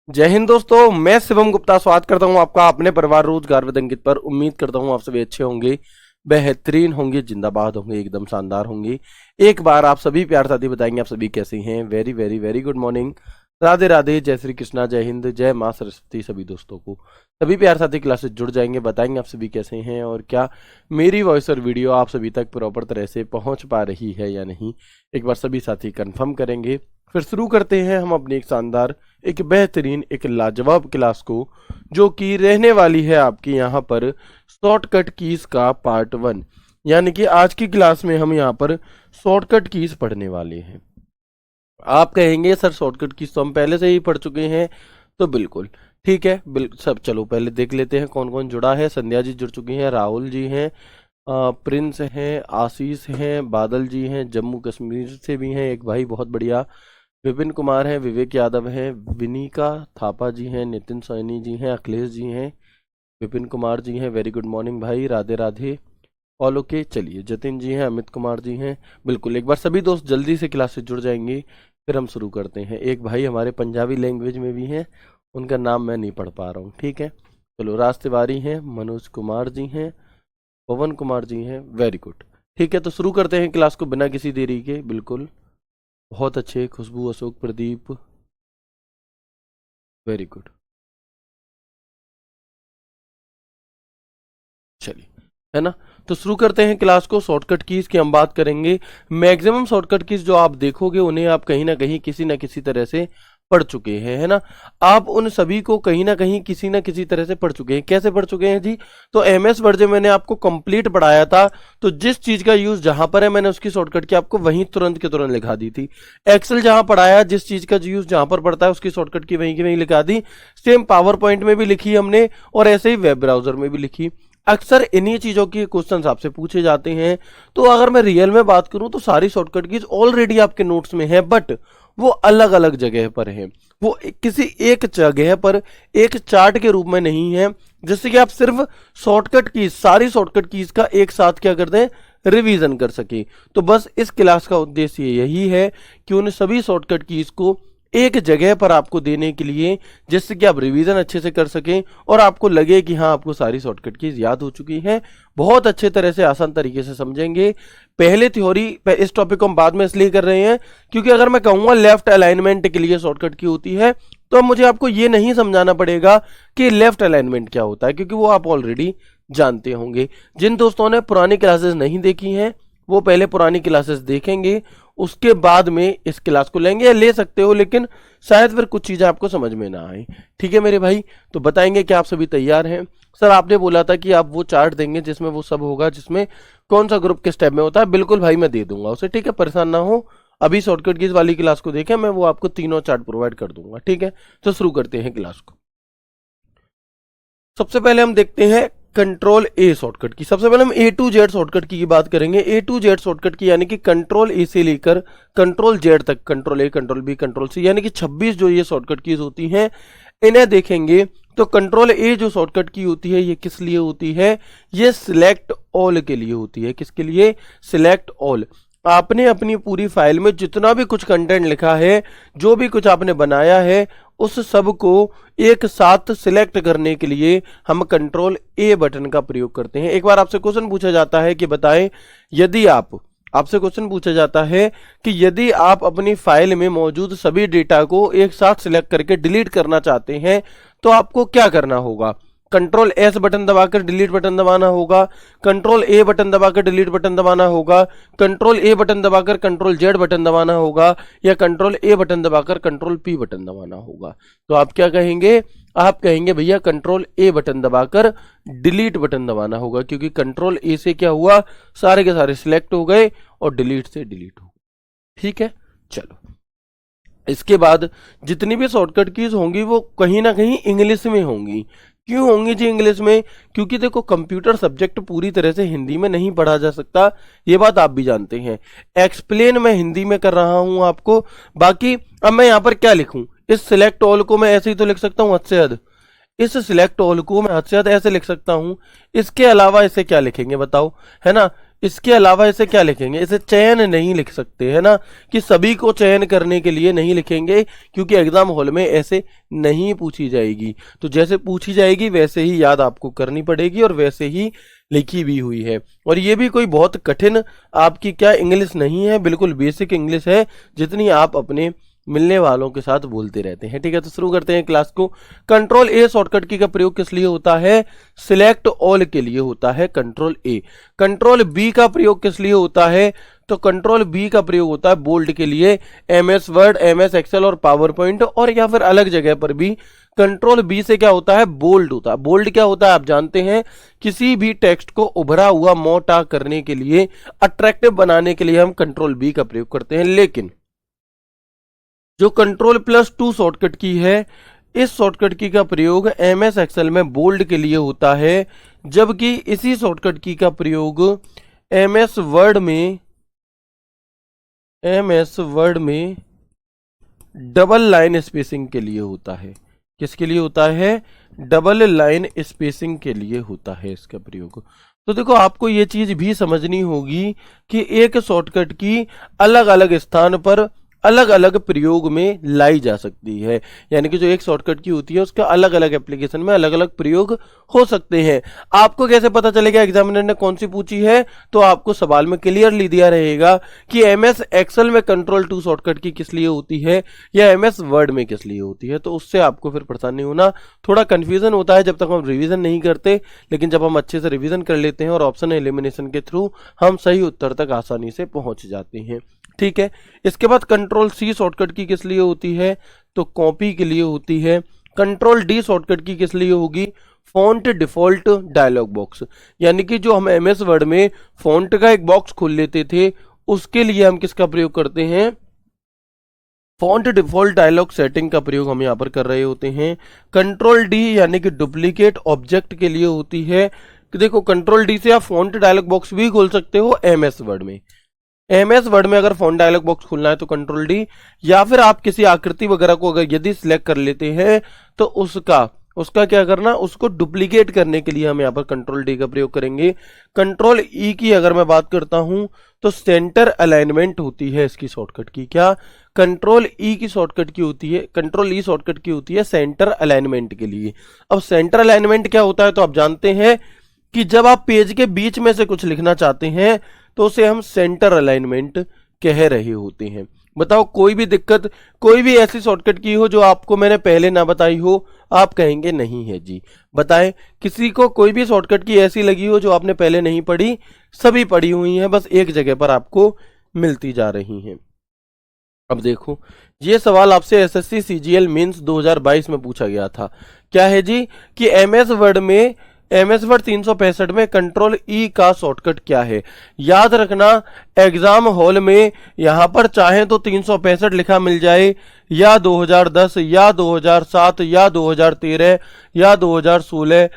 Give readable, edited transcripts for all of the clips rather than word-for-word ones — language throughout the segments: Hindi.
जय हिंद दोस्तों, मैं शिवम गुप्ता स्वागत करता हूं आपका अपने परिवार रोजगार विद अंकित पर। उम्मीद करता हूं आप सभी अच्छे होंगे, बेहतरीन होंगे, जिंदाबाद होंगे, एकदम शानदार होंगे। एक बार आप सभी प्यार साथी बताएंगे आप सभी कैसे हैं। Very very very good morning, Radhe Radhe, जय श्री कृष्णा, जय हिंद, जय माँ सरस्वती। सभी दोस्तों को, सभी प्यार साथी क्लासेस जुड़ जाएंगे, बताएंगे आप सभी कैसे हैं और क्या मेरी वॉइस और वीडियो आप सभी तक प्रॉपर तरह से पहुंच पा रही है या नहीं। एक बार सभी साथी कंफर्म करेंगे, फिर शुरू करते हैं हम अपनी एक शानदार, एक बेहतरीन, एक लाजवाब क्लास को, जो कि रहने वाली है आपकी यहाँ पर शॉर्टकट कीज का पार्ट 1। यानी कि आज की क्लास में हम यहाँ पर शॉर्टकट कीज पढ़ने वाले हैं। आप कहेंगे सर शॉर्टकट कीज तो हम पहले से ही पढ़ चुके हैं, तो बिल्कुल ठीक है। सब चलो पहले देख लेते हैं कौन कौन जुड़ा है। संध्या जी जुड़ चुकी हैं, राहुल जी हैं, प्रिंस हैं, आशीष हैं, बादल जी हैं, जम्मू कश्मीर से भी हैं एक भाई, बहुत बढ़िया। विपिन कुमार हैं, विवेक यादव हैं, विनीका थापा जी हैं, नितिन सैनी जी हैं, अखिलेश जी हैं, विपिन कुमार जी हैं, वेरी गुड मॉर्निंग भाई, राधे राधे। ऑल ओके, चलिए जतिन जी हैं, अमित कुमार जी हैं। बिल्कुल एक बार सभी दोस्त जल्दी से क्लास से जुड़ जाएंगे, फिर हम शुरू करते हैं। एक भाई हमारे पंजाबी लैंग्वेज में भी हैं, उनका नाम मैं नहीं पढ़ पा रहा हूँ, ठीक है। चलो राज तिवारी हैं, मनोज कुमार जी हैं, पवन कुमार जी हैं, वेरी गुड। ठीक है, तो शुरू करते हैं क्लास को बिना किसी देरी के। बिल्कुल बहुत अच्छे, खुशबू, अशोक, प्रदीप, वेरी गुड। चलिए, है ना, तो शुरू करते हैं क्लास को। शॉर्टकट कीज की हम बात करेंगे। मैक्सिमम शॉर्टकट कीज जो आप देखोगे उन्हें आप कहीं ना कहीं किसी ना किसी तरह से पढ़ चुके हैं, है ना। आप उन सभी को कहीं ना कहीं किसी ना किसी तरह से पढ़ चुके हैं। कैसे पढ़ चुके हैं जी? तो एमएस वर्ड जब मैंने आपको कंप्लीट पढ़ाया था, तो जिस चीज का यूज जहां पर है मैंने उसकी शॉर्टकट की आपको वहीं तुरंत के तुरंत लिखा दी थी। एक्सेल जहां पढ़ाया, जिस चीज का यूज जहां पर पड़ता है उसकी शॉर्टकट की वहीं की वहीं लिखा दी। सेम पावर पॉइंट में भी लिखी हमने, और ऐसे ही वेब ब्राउजर में भी लिखी। अक्सर इन्हीं चीजों के क्वेश्चंस आपसे पूछे जाते हैं। तो अगर मैं रियल में बात करूं तो सारी शॉर्टकट कीज ऑलरेडी आपके नोट्स में है, बट वो अलग अलग जगह पर है। वो किसी एक जगह पर एक चार्ट के रूप में नहीं है, जिससे कि आप सिर्फ शॉर्टकट कीज, सारी शॉर्टकट कीज का एक साथ क्या कर दें, रिवीजन कर सके। तो बस इस क्लास का उद्देश्य यही है कि उन सभी शॉर्टकट कीज को एक जगह पर आपको देने के लिए, जिससे कि आप रिवीजन अच्छे से कर सकें और आपको लगे कि हाँ आपको सारी शॉर्टकट कीज याद हो चुकी हैं। बहुत अच्छे तरह से, आसान तरीके से समझेंगे। पहले थ्योरी, इस टॉपिक को हम बाद में इसलिए कर रहे हैं क्योंकि अगर मैं कहूँगा लेफ्ट अलाइनमेंट के लिए शॉर्टकट की होती है, तो अब मुझे आपको ये नहीं समझाना पड़ेगा कि लेफ्ट अलाइनमेंट क्या होता है, क्योंकि वो आप ऑलरेडी जानते होंगे। जिन दोस्तों ने पुरानी क्लासेस नहीं देखी हैं वो पहले पुरानी क्लासेस देखेंगे, उसके बाद में इस क्लास को लेंगे, या ले सकते हो, लेकिन शायद फिर कुछ चीजें आपको समझ में ना आए। ठीक है मेरे भाई, तो बताएंगे कि आप सभी तैयार हैं। सर आपने बोला था कि आप वो चार्ट देंगे जिसमें वो सब होगा, जिसमें कौन सा ग्रुप किस स्टेप में होता है। बिल्कुल भाई, मैं दे दूंगा उसे, ठीक है, परेशान ना हो। अभी शॉर्टकट कीज वाली क्लास को देखें, मैं वो आपको तीनों चार्ट प्रोवाइड कर दूंगा, ठीक है। तो शुरू करते हैं क्लास को। सबसे पहले हम देखते हैं कंट्रोल ए शॉर्टकट की। सबसे पहले हम ए टू जेड शॉर्टकट की बात करेंगे। ए टू जेड शॉर्टकट की यानी कि कंट्रोल ए से लेकर कंट्रोल जेड तक, control A, control B, control C, यानी कि 26 जो ये शॉर्टकट कीज होती हैं, इन्हें देखेंगे तो कंट्रोल ए जो शॉर्टकट की होती है ये किस लिए होती है? ये सिलेक्ट ऑल के लिए होती है। किसके लिए? Select all. आपने अपनी पूरी फाइल में जितना भी कुछ कंटेंट लिखा है, जो भी कुछ आपने बनाया है, उस सब को एक साथ सिलेक्ट करने के लिए हम कंट्रोल ए बटन का प्रयोग करते हैं। एक बार आपसे क्वेश्चन पूछा जाता है कि बताएं, यदि आपसे क्वेश्चन पूछा जाता है कि यदि आप अपनी फाइल में मौजूद सभी डेटा को एक साथ सिलेक्ट करके डिलीट करना चाहते हैं, तो आपको क्या करना होगा? कंट्रोल एस बटन दबाकर डिलीट बटन दबाना होगा, कंट्रोल ए बटन दबाकर डिलीट बटन दबाना होगा, कंट्रोल ए बटन दबाकर कंट्रोल जेड बटन दबाना होगा, या कंट्रोल ए बटन दबाकर कंट्रोल पी बटन दबाना होगा। तो आप क्या कहेंगे? आप कहेंगे भैया कंट्रोल ए बटन दबाकर डिलीट बटन दबाना होगा, क्योंकि कंट्रोल ए से क्या हुआ, सारे के सारे सिलेक्ट हो गए और डिलीट से डिलीट हो गए। ठीक है, चलो इसके बाद जितनी भी शॉर्टकट कीज होंगी वो कहीं ना कहीं इंग्लिश में होंगी। क्यों होंगी जी इंग्लिश में? क्योंकि देखो कंप्यूटर सब्जेक्ट पूरी तरह से हिंदी में नहीं पढ़ा जा सकता, ये बात आप भी जानते हैं। एक्सप्लेन मैं हिंदी में कर रहा हूं आपको। बाकी अब मैं यहां पर क्या लिखूं? इस सिलेक्ट ऑल को मैं ऐसे ही तो लिख सकता हूं, हद से हद। इस सिलेक्ट ऑल को मैं हद से हद ऐसे लिख सकता हूं। इसके अलावा इसे क्या लिखेंगे बताओ, है ना? इसके अलावा इसे क्या लिखेंगे, इसे चयन नहीं लिख सकते, है ना, कि सभी को चयन करने के लिए नहीं लिखेंगे, क्योंकि एग्जाम हॉल में ऐसे नहीं पूछी जाएगी। तो जैसे पूछी जाएगी वैसे ही याद आपको करनी पड़ेगी और वैसे ही लिखी भी हुई है। और ये भी कोई बहुत कठिन आपकी क्या इंग्लिश नहीं है, बिल्कुल बेसिक इंग्लिश है, जितनी आप अपने मिलने वालों के साथ बोलते रहते हैं। ठीक है, तो शुरू करते हैं क्लास को। कंट्रोल ए शॉर्टकट की का प्रयोग किस लिए होता है, सिलेक्ट ऑल के लिए होता है कंट्रोल ए। कंट्रोल बी का प्रयोग किस लिए होता है, तो कंट्रोल बी का प्रयोग होता है बोल्ड के लिए, एमएस वर्ड, एमएस एक्सेल और पावर पॉइंट, और या फिर अलग जगह पर भी कंट्रोल बी से क्या होता है, बोल्ड होता है। बोल्ड क्या होता है आप जानते हैं, किसी भी टेक्स्ट को उभरा हुआ मोटा करने के लिए, अट्रैक्टिव बनाने के लिए हम कंट्रोल बी का प्रयोग करते हैं। लेकिन जो कंट्रोल+2 शॉर्टकट की है, इस शॉर्टकट की का प्रयोग एमएस एक्सेल में बोल्ड के लिए होता है, जबकि इसी शॉर्टकट की का प्रयोग एमएस वर्ड में डबल लाइन स्पेसिंग के लिए होता है। किसके लिए होता है, डबल लाइन स्पेसिंग के लिए होता है इसका प्रयोग। तो देखो आपको ये चीज भी समझनी होगी कि एक शॉर्टकट की अलग अलग स्थान पर अलग अलग प्रयोग में लाई जा सकती है, यानी कि जो एक शॉर्टकट की होती है उसका अलग अलग एप्लीकेशन में अलग अलग प्रयोग हो सकते हैं। आपको कैसे पता चलेगा एग्जामिनर ने कौन सी पूछी है, तो आपको सवाल में क्लियरली दिया रहेगा कि एमएस एक्सेल में कंट्रोल+2 शॉर्टकट की किस लिए होती है या एमएस वर्ड में किस लिए होती है। तो उससे आपको फिर परेशानी होना, थोड़ा कंफ्यूजन होता है जब तक हम रिवीजन नहीं करते, लेकिन जब हम अच्छे से रिवीजन कर लेते हैं और ऑप्शन एलिमिनेशन के थ्रू हम सही उत्तर तक आसानी से पहुंच जाते हैं। ठीक है, इसके बाद कंट्रोल+C शॉर्टकट की किस लिए होती है, तो कॉपी के लिए होती है। कंट्रोल+D शॉर्टकट की किस लिए होगी, फॉन्ट डिफॉल्ट डायलॉग बॉक्स, यानी कि जो हम एमएस वर्ड में फॉन्ट का एक बॉक्स खोल लेते थे, उसके लिए हम किसका प्रयोग करते हैं, फॉन्ट डिफॉल्ट डायलॉग सेटिंग का प्रयोग हम यहां पर कर रहे होते हैं। कंट्रोल+D यानी कि डुप्लीकेट ऑब्जेक्ट के लिए होती है। देखो कंट्रोल+D से आप फॉन्ट डायलॉग बॉक्स भी खोल सकते हो एमएस वर्ड में। एमएस वर्ड में अगर फॉन्ट डायलॉग बॉक्स खोलना है तो कंट्रोल+D, या फिर आप किसी आकृति वगैरह को अगर यदि सिलेक्ट कर लेते हैं तो उसका क्या करना, उसको डुप्लीकेट करने के लिए हम यहाँ पर कंट्रोल+D का प्रयोग करेंगे। कंट्रोल+E की अगर मैं बात करता हूं तो सेंटर अलाइनमेंट होती है इसकी शॉर्टकट की। क्या, कंट्रोल+E की शॉर्टकट की होती है, कंट्रोल+E शॉर्टकट की होती है सेंटर अलाइनमेंट के लिए। अब सेंटर अलाइनमेंट क्या होता है, तो आप जानते हैं कि जब आप पेज के बीच में से कुछ लिखना चाहते हैं तो उसे हम सेंटर अलाइनमेंट कह रहे होते हैं। बताओ कोई भी दिक्कत, कोई भी ऐसी शॉर्टकट की हो जो आपको मैंने पहले ना बताई हो, आप कहेंगे नहीं है जी। बताएं, किसी को कोई भी शॉर्टकट की ऐसी लगी हो जो आपने पहले नहीं पढ़ी, सभी पढ़ी हुई हैं, बस एक जगह पर आपको मिलती जा रही हैं। अब देखो ये सवाल आपसे एसएससी सीजीएल मेंस 2022 में पूछा गया था। क्या है जी, कि एमएस वर्ड 365 में कंट्रोल+E का शॉर्टकट क्या है। याद रखना एग्जाम हॉल में यहां पर चाहे तो 365 लिखा मिल जाए, या 2010 या 2007 या 2013 या 2016,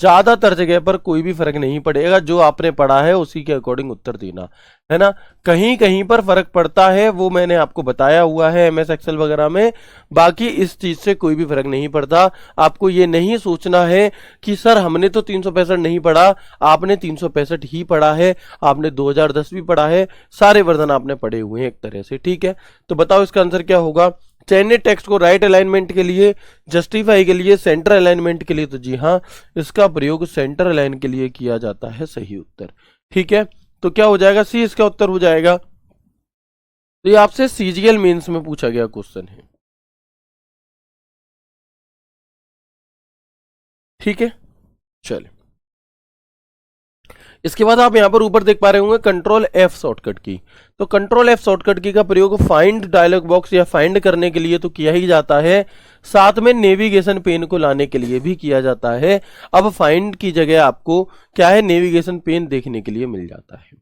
ज्यादातर जगह पर कोई भी फर्क नहीं पड़ेगा, जो आपने पढ़ा है उसी के अकॉर्डिंग उत्तर देना है ना। कहीं कहीं पर फर्क पड़ता है, वो मैंने आपको बताया हुआ है एमएस एक्सेल वगैरह में, बाकी इस चीज से कोई भी फर्क नहीं पड़ता। आपको ये नहीं सोचना है कि सर हमने तो 365 नहीं पढ़ा, आपने 365 ही पढ़ा है, आपने 2010 भी पढ़ा है, सारे वर्जन आपने पढ़े हुए हैं एक तरह से। ठीक है, तो बताओ इसका आंसर क्या होगा। चयनित टेक्स्ट को राइट अलाइनमेंट के लिए, जस्टिफाई के लिए, सेंटर अलाइनमेंट के लिए, तो जी हाँ इसका प्रयोग सेंटर अलाइन के लिए किया जाता है, सही उत्तर। ठीक है, तो क्या हो जाएगा, सी इसका उत्तर हो जाएगा। तो ये आपसे सीजीएल मेंस में पूछा गया क्वेश्चन है। ठीक है, चलिए इसके बाद आप यहां पर ऊपर देख पा रहे होंगे कंट्रोल+F शॉर्टकट की। तो कंट्रोल+F शॉर्टकट की का प्रयोग फाइंड डायलॉग बॉक्स या फाइंड करने के लिए तो किया ही जाता है, साथ में नेविगेशन पेन को लाने के लिए भी किया जाता है। अब फाइंड की जगह आपको क्या है, नेविगेशन पेन देखने के लिए मिल जाता है।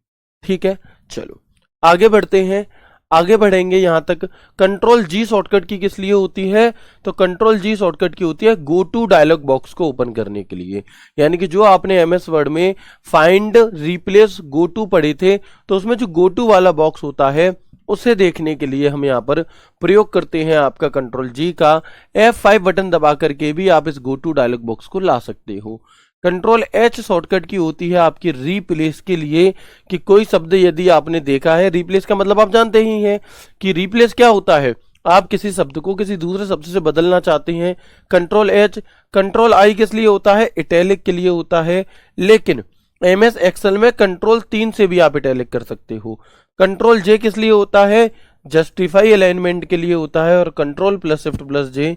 ठीक है, चलो आगे बढ़ते हैं, आगे बढ़ेंगे यहां तक। कंट्रोल+G शॉर्टकट की किस लिए होती है, तो कंट्रोल+G शॉर्टकट की होती है गो टू डायलॉग बॉक्स को ओपन करने के लिए। यानी कि जो आपने एमएस वर्ड में फाइंड, रिप्लेस, गो टू पढ़े थे, तो उसमें जो गो टू वाला बॉक्स होता है उसे देखने के लिए हम यहाँ पर प्रयोग करते हैं आपका कंट्रोल+G का। F5 बटन दबा करके भी आप इस गो टू डायलॉग बॉक्स को ला सकते हो। कंट्रोल एच शॉर्टकट की होती है आपकी रिप्लेस के लिए, कि कोई शब्द यदि आपने देखा है, रिप्लेस का मतलब आप जानते ही हैं कि रिप्लेस क्या होता है, आप किसी शब्द को किसी दूसरे शब्द से बदलना चाहते हैं, कंट्रोल एच। कंट्रोल आई किस लिए होता है, इटैलिक के लिए होता है, लेकिन एमएस एक्सेल में कंट्रोल 3 से भी आप इटैलिक कर सकते हो। कंट्रोल जे किस लिए होता है, जस्टिफाई अलाइनमेंट के लिए होता है, और कंट्रोल प्लस शिफ्ट प्लस जे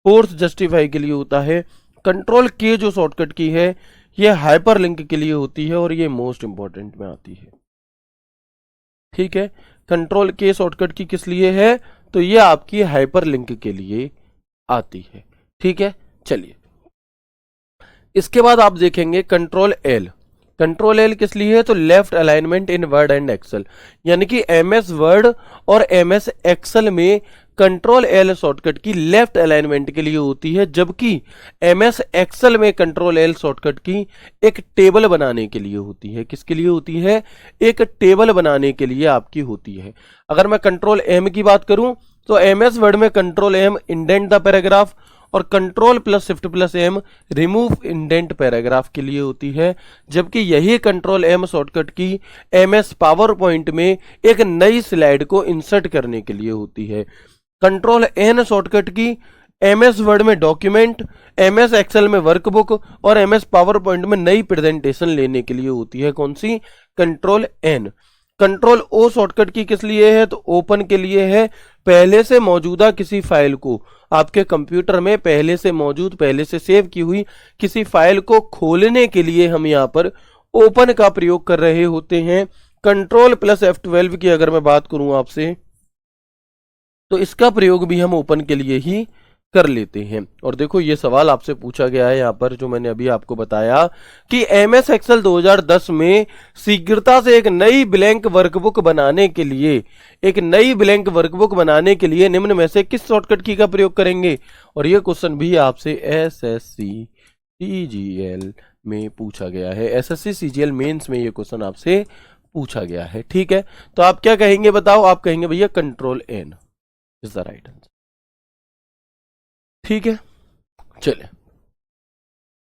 फोर्स जस्टिफाई के लिए होता है। कंट्रोल के जो शॉर्टकट की है ये हाइपर लिंक के लिए होती है और ये मोस्ट इंपॉर्टेंट में आती है। ठीक है, कंट्रोल के शॉर्टकट की किस लिए है, तो ये आपकी हाइपर लिंक के लिए आती है। ठीक है, चलिए इसके बाद आप देखेंगे कंट्रोल एल। कंट्रोल एल किस लिए है, तो left alignment in Word and Excel, यानी कि एमएस वर्ड और एमएस एक्सेल में कंट्रोल एल शॉर्टकट की लेफ्ट अलाइनमेंट के लिए होती है, जबकि एमएस एक्सेल में कंट्रोल एल शॉर्टकट की एक टेबल बनाने के लिए होती है। किसके लिए होती है, एक टेबल बनाने के लिए आपकी होती है। अगर मैं कंट्रोल एम की बात करूं तो एमएस वर्ड में control M indent the paragraph और control plus shift plus M remove indent paragraph के लिए होती है, जबकि यही कंट्रोल एम शॉर्टकट की एमएस पावर पॉइंट में एक नई स्लाइड को इंसर्ट करने के लिए होती है। कंट्रोल एन शॉर्टकट की एमएस वर्ड में डॉक्यूमेंट, एमएस एक्सेल में वर्कबुक और एमएस पावर पॉइंट में नई प्रेजेंटेशन लेने के लिए होती है। कौन सी, control N. Control O shortcut की किस लिए है, तो ओपन के लिए है, पहले से मौजूदा किसी फाइल को आपके कंप्यूटर में पहले से मौजूद पहले से सेव की हुई किसी फाइल को खोलने के लिए हम यहाँ पर ओपन का प्रयोग कर रहे होते हैं। कंट्रोल प्लस F12 की अगर मैं बात करूं आपसे तो इसका प्रयोग भी हम ओपन के लिए ही कर लेते हैं। और देखो ये सवाल आपसे पूछा गया है यहाँ पर, जो मैंने अभी आपको बताया कि एमएस एक्सेल 2010 में शीघ्रता से एक नई ब्लैंक वर्कबुक बनाने के लिए निम्न में से किस शॉर्टकट की का प्रयोग करेंगे। और ये क्वेश्चन भी आपसे एसएससी सीजीएल में पूछा गया है, एसएससी सीजीएल मेंस में ये क्वेश्चन आपसे पूछा गया है। ठीक है, तो आप क्या कहेंगे बताओ, आप कहेंगे भैया control N is the right answer. ठीक है, चलिए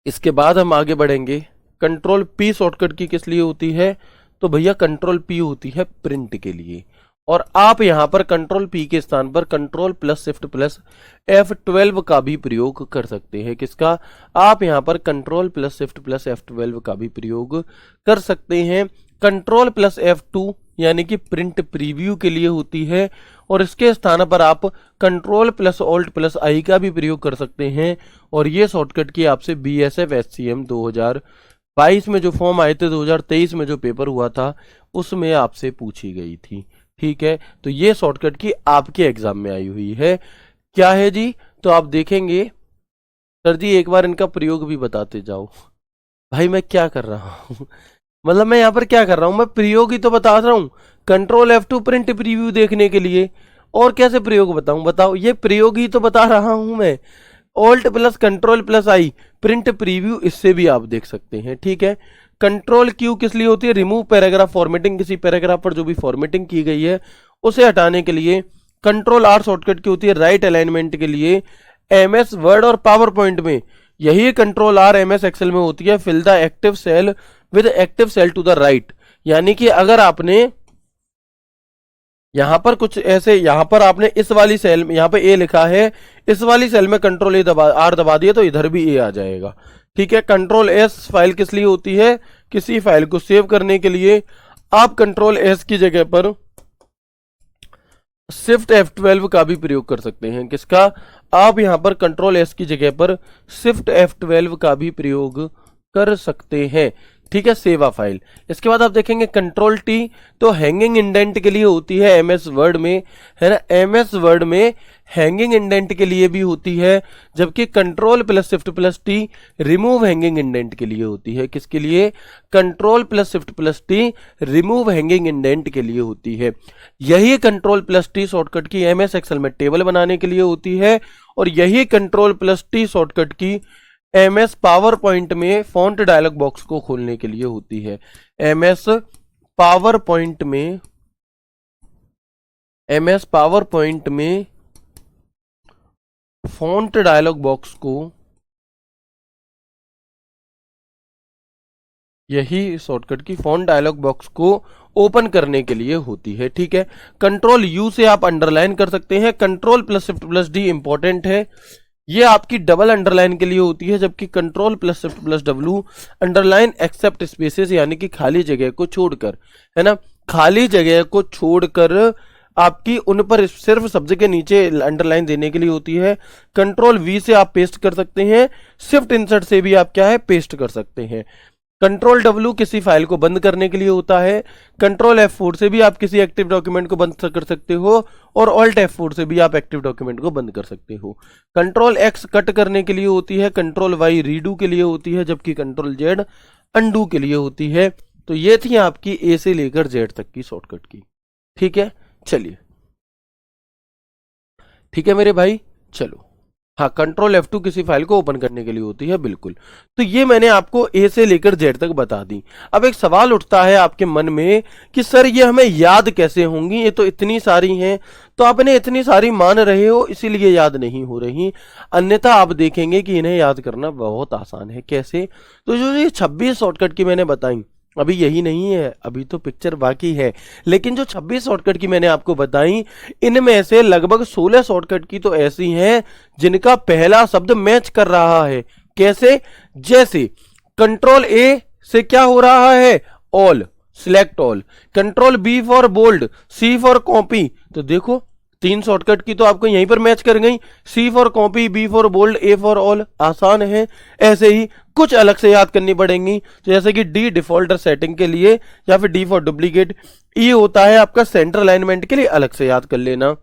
इसके बाद हम आगे बढ़ेंगे। कंट्रोल पी शॉर्टकट की किस लिए होती है, तो भैया कंट्रोल पी होती है प्रिंट के लिए। और आप यहां पर कंट्रोल पी के स्थान पर control plus shift plus F12 का भी प्रयोग कर सकते हैं। किसका, आप यहां पर control plus shift plus F12 का भी प्रयोग कर सकते हैं। कंट्रोल प्लस F2 यानी कि प्रिंट प्रीव्यू के लिए होती है, और इसके स्थान पर आप कंट्रोल प्लस ऑल्ट प्लस आई का भी प्रयोग कर सकते हैं। और ये शॉर्टकट की आपसे BSF SCM 2022 में जो फॉर्म आए थे, 2023 में जो पेपर हुआ था उसमें आपसे पूछी गई थी। ठीक है, तो ये शॉर्टकट की आपके एग्जाम में आई हुई है। क्या है जी, तो आप देखेंगे सर जी एक बार इनका प्रयोग भी बताते जाओ। भाई मैं क्या कर रहा हूँ मतलब मैं यहाँ पर क्या कर रहा हूँ, मैं प्रयोग ही तो बता रहा हूँ। कंट्रोल F2 प्रिंट प्रीव्यू देखने के लिए, और कैसे प्रयोग बताऊं, बताओ, ये प्रयोग ही तो बता रहा हूं मैं। ऑल्ट प्लस कंट्रोल प्लस आई प्रिंट प्रीव्यू, इससे भी आप देख सकते हैं। ठीक है, कंट्रोल क्यू किस लिए होती है, रिमूव पैराग्राफ फॉर्मेटिंग, किसी पैराग्राफ पर जो भी फॉर्मेटिंग की गई है उसे हटाने के लिए। कंट्रोल आर शॉर्टकट की होती है राइट अलाइनमेंट के लिए। एमएस वर्ड और पावर पॉइंट में यही कंट्रोल आर एमएस एक्सेल में होती है, fill the active cell with active cell to the right, यानी कि अगर आपने यहां पर कुछ ऐसे, यहां पर आपने इस वाली सेल में, यहां पे ए लिखा है, इस वाली सेल में कंट्रोल आर दबा दिया तो इधर भी ए आ जाएगा। ठीक है, कंट्रोल एस फाइल किस लिए होती है, किसी फाइल को सेव करने के लिए। आप कंट्रोल एस की जगह पर शिफ्ट F12 का भी प्रयोग कर सकते हैं। किसका, आप यहां पर कंट्रोल एस की जगह पर शिफ्ट F12 का भी प्रयोग कर सकते हैं। ठीक है, सेवा फाइल। इसके बाद आप देखेंगे कंट्रोल टी, तो हैंगिंग इंडेंट के लिए होती है एमएस वर्ड में, है ना, एमएस वर्ड में हैंगिंग इंडेंट के लिए भी होती है, जबकि control plus shift plus T remove hanging indent के लिए होती है। किसके लिए, control plus shift plus T remove hanging indent के लिए होती है। यही कंट्रोल प्लस टी शॉर्टकट की एमएस एक्सेल में टेबल बनाने के लिए होती है, और यही कंट्रोल प्लस टी शॉर्टकट की एमएस पावर पॉइंट में फॉन्ट डायलॉग बॉक्स को खोलने के लिए होती है। एमएस पावर पॉइंट में फॉन्ट डायलॉग बॉक्स को यही शॉर्टकट की फॉन्ट डायलॉग बॉक्स को ओपन करने के लिए होती है, ठीक है। कंट्रोल यू से आप अंडरलाइन कर सकते हैं। Control plus shift plus D important है, ये आपकी डबल अंडरलाइन के लिए होती है, जबकि control plus shift plus W underline except spaces यानी कि खाली जगह को छोड़कर, है ना, खाली जगह को छोड़कर आपकी उन पर सिर्फ शब्द के नीचे अंडरलाइन देने के लिए होती है। कंट्रोल वी से आप पेस्ट कर सकते हैं, शिफ्ट इंसर्ट से भी आप क्या है पेस्ट कर सकते हैं। कंट्रोल डब्ल्यू किसी फाइल को बंद करने के लिए होता है। कंट्रोल F4 से भी आप किसी एक्टिव डॉक्यूमेंट को बंद कर सकते हो, और ऑल्ट F4 से भी आप एक्टिव डॉक्यूमेंट को बंद कर सकते हो। कंट्रोल एक्स कट करने के लिए होती है, कंट्रोल वाई रीडू के लिए होती है, जबकि कंट्रोल जेड अंडू के लिए होती है। तो ये थी आपकी ए से लेकर जेड तक की शॉर्टकट की, ठीक है। चलिए, ठीक है मेरे भाई, चलो। हाँ, कंट्रोल F2 किसी फाइल को ओपन करने के लिए होती है, बिल्कुल। तो ये मैंने आपको ए से लेकर जेड तक बता दी। अब एक सवाल उठता है आपके मन में कि सर ये हमें याद कैसे होंगी, ये तो इतनी सारी हैं। तो आप इन्हें इतनी सारी मान रहे हो इसीलिए याद नहीं हो रही, अन्यथा आप देखेंगे कि इन्हें याद करना बहुत आसान है। कैसे? तो जो ये 26 शॉर्टकट की मैंने बताई, अभी यही नहीं है, अभी तो पिक्चर बाकी है, लेकिन जो 26 शॉर्टकट की मैंने आपको बताई, इनमें से लगभग 16 शॉर्टकट की तो ऐसी हैं जिनका पहला शब्द मैच कर रहा है। कैसे? जैसे कंट्रोल ए से क्या हो रहा है, all, select all. Control B for bold, C for copy. तो देखो 3 शॉर्टकट की तो आपको यहीं पर मैच कर गई, C for copy, B for bold, A for all. आसान है। ऐसे ही कुछ अलग से याद करनी पड़ेंगी, तो जैसे कि डी डिफॉल्ट सेटिंग के लिए, या फिर डी फॉर डुप्लीकेट। ई होता है आपका सेंटर अलाइनमेंट के लिए, अलग से याद कर लेना।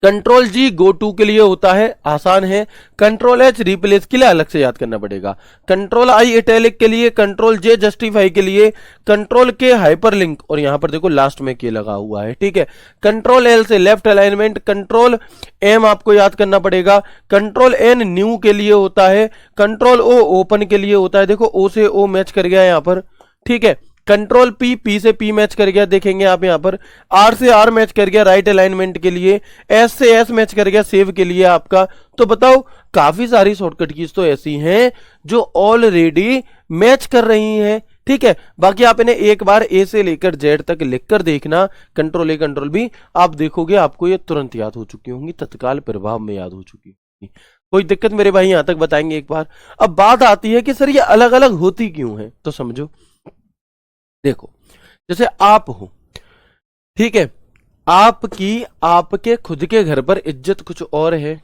कंट्रोल जी गो टू के लिए होता है, आसान है। कंट्रोल एच रिप्लेस के लिए अलग से याद करना पड़ेगा। कंट्रोल आई इटैलिक के लिए, कंट्रोल जे जस्टिफाई के लिए, कंट्रोल के हाइपरलिंक, और यहां पर देखो लास्ट में के लगा हुआ है, ठीक है। कंट्रोल एल से लेफ्ट अलाइनमेंट, कंट्रोल एम आपको याद करना पड़ेगा। कंट्रोल एन न्यू के लिए होता है। कंट्रोल ओ ओपन के लिए होता है, देखो ओ से ओ मैच कर गया यहां पर, ठीक है। कंट्रोल पी, पी से पी मैच कर गया, देखेंगे आप यहां पर। आर से आर मैच कर गया राइट अलाइनमेंट के लिए। एस से एस मैच कर गया सेव के लिए आपका। तो बताओ, काफी सारी शॉर्टकट कीज तो ऐसी हैं जो ऑलरेडी मैच कर रही हैं, ठीक है। बाकी आप इन्हें एक बार ए से लेकर जेड तक लिखकर देखना, कंट्रोल ए कंट्रोल बी, आप देखोगे आपको ये तुरंत याद हो चुकी होंगी, तत्काल प्रभाव में याद हो चुकी होंगी। कोई दिक्कत मेरे भाई यहां तक बताएंगे एक बार। अब बात आती है कि सर ये अलग अलग होती क्यों है, तो समझो। देखो, जैसे आप हो, ठीक है, आपकी आपके खुद के घर पर इज्जत कुछ और है,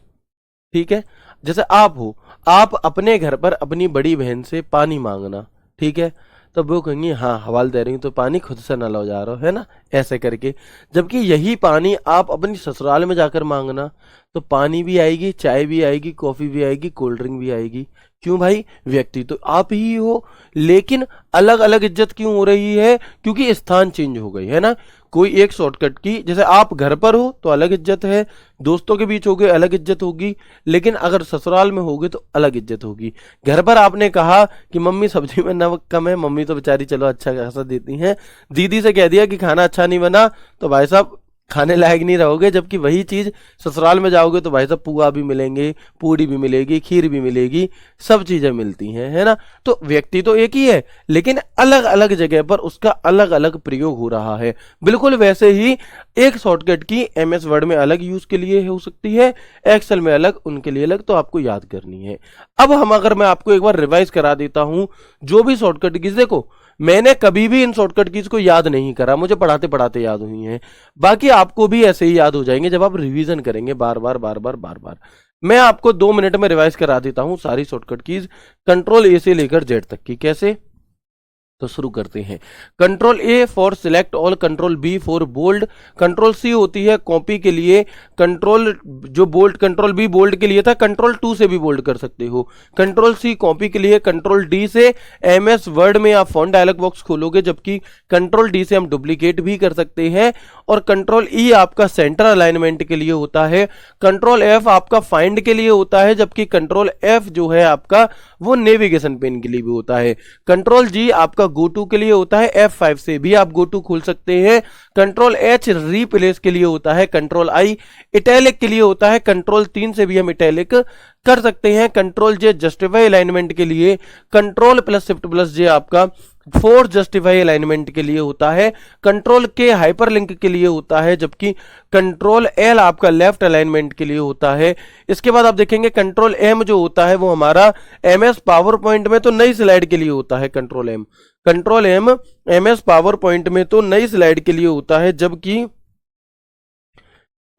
ठीक है। जैसे आप हो, आप अपने घर पर अपनी बड़ी बहन से पानी मांगना, ठीक है, तो वो कहेंगी हाँ हवाल दे रही हूं तो पानी खुद से ना लो जा रहा हो, है ना, ऐसे करके। जबकि यही पानी आप अपनी ससुराल में जाकर मांगना, तो पानी भी आएगी, चाय भी आएगी, कॉफी भी आएगी, कोल्ड ड्रिंक भी आएगी। क्यों भाई? व्यक्ति तो आप ही हो, लेकिन अलग अलग इज्जत क्यों हो रही है? क्योंकि स्थान चेंज हो गई है ना। कोई एक शॉर्टकट की, जैसे आप घर पर हो तो अलग इज्जत है, दोस्तों के बीच होगे अलग इज्जत होगी, लेकिन अगर ससुराल में होगे तो अलग इज्जत होगी। घर पर आपने कहा कि मम्मी सब्जी में नमक कम है, मम्मी तो बेचारी चलो अच्छा खासा देती हैं। दीदी से कह दिया कि खाना अच्छा नहीं बना, तो भाई साहब खाने लायक नहीं रहोगे। जबकि वही चीज ससुराल में जाओगे तो भाई साहब पुआ भी मिलेंगे, पूड़ी भी मिलेगी, खीर भी मिलेगी, सब चीजें मिलती हैं, है ना। तो व्यक्ति तो एक ही है, लेकिन अलग अलग जगह पर उसका अलग अलग प्रयोग हो रहा है। बिल्कुल वैसे ही एक शॉर्टकट की एमएस वर्ड में अलग यूज के लिए हो सकती है, एक्सेल में अलग, उनके लिए अलग, तो आपको याद करनी है। अब अगर मैं आपको एक बार रिवाइज करा देता हूं जो भी शॉर्टकट कीज, देखो मैंने कभी भी इन शॉर्टकट कीज को याद नहीं करा, मुझे पढ़ाते पढ़ाते याद हुई हैं। बाकी आपको भी ऐसे ही याद हो जाएंगे जब आप रिवीजन करेंगे बार बार बार बार बार बार। मैं आपको 2 मिनट में रिवाइज करा देता हूं सारी शॉर्टकट कीज, कंट्रोल ए से लेकर जेड तक की। कैसे? तो शुरू करते हैं। Control A for select all, control B for bold, control C होती है कॉपी के लिए, कंट्रोल जो बोल्ड, कंट्रोल बी बोल्ड के लिए था, कंट्रोल 2 से भी बोल्ड कर सकते हो। कंट्रोल सी कॉपी के लिए, कंट्रोल डी से एमएस वर्ड में आप फॉन्ट डायलॉग बॉक्स खोलोगे, जबकि कंट्रोल डी से हम डुप्लीकेट भी कर सकते हैं। और कंट्रोल ई आपका सेंटर अलाइनमेंट के लिए होता है। कंट्रोल एफ आपका फाइंड के लिए होता है, जबकि कंट्रोल एफ जो है आपका वो नेविगेशन पेन के लिए भी होता है। कंट्रोल जी आपका गो टू के लिए होता है, F5 से भी आप गो टू खोल सकते हैं, कंट्रोल H रिप्लेस के लिए होता है, कंट्रोल I इटैलिक के लिए होता है, कंट्रोल 3 से भी हम इटैलिक कर सकते हैं, कंट्रोल J जस्टिफाई अलाइनमेंट के लिए, control plus shift plus J आपका फोर्स जस्टिफाई अलाइनमेंट के लिए होता है, कंट्रोल के हाइपरलिंक के लिए होता है, जबकि कंट्रोल एल आपका लेफ्ट अलाइनमेंट के लिए होता है। इसके बाद आप देखेंगे कंट्रोल एम जो होता है वो हमारा एमएस पावर पॉइंट में तो नई स्लाइड के लिए होता है, control M MS PowerPoint में तो नई स्लाइड के लिए होता है,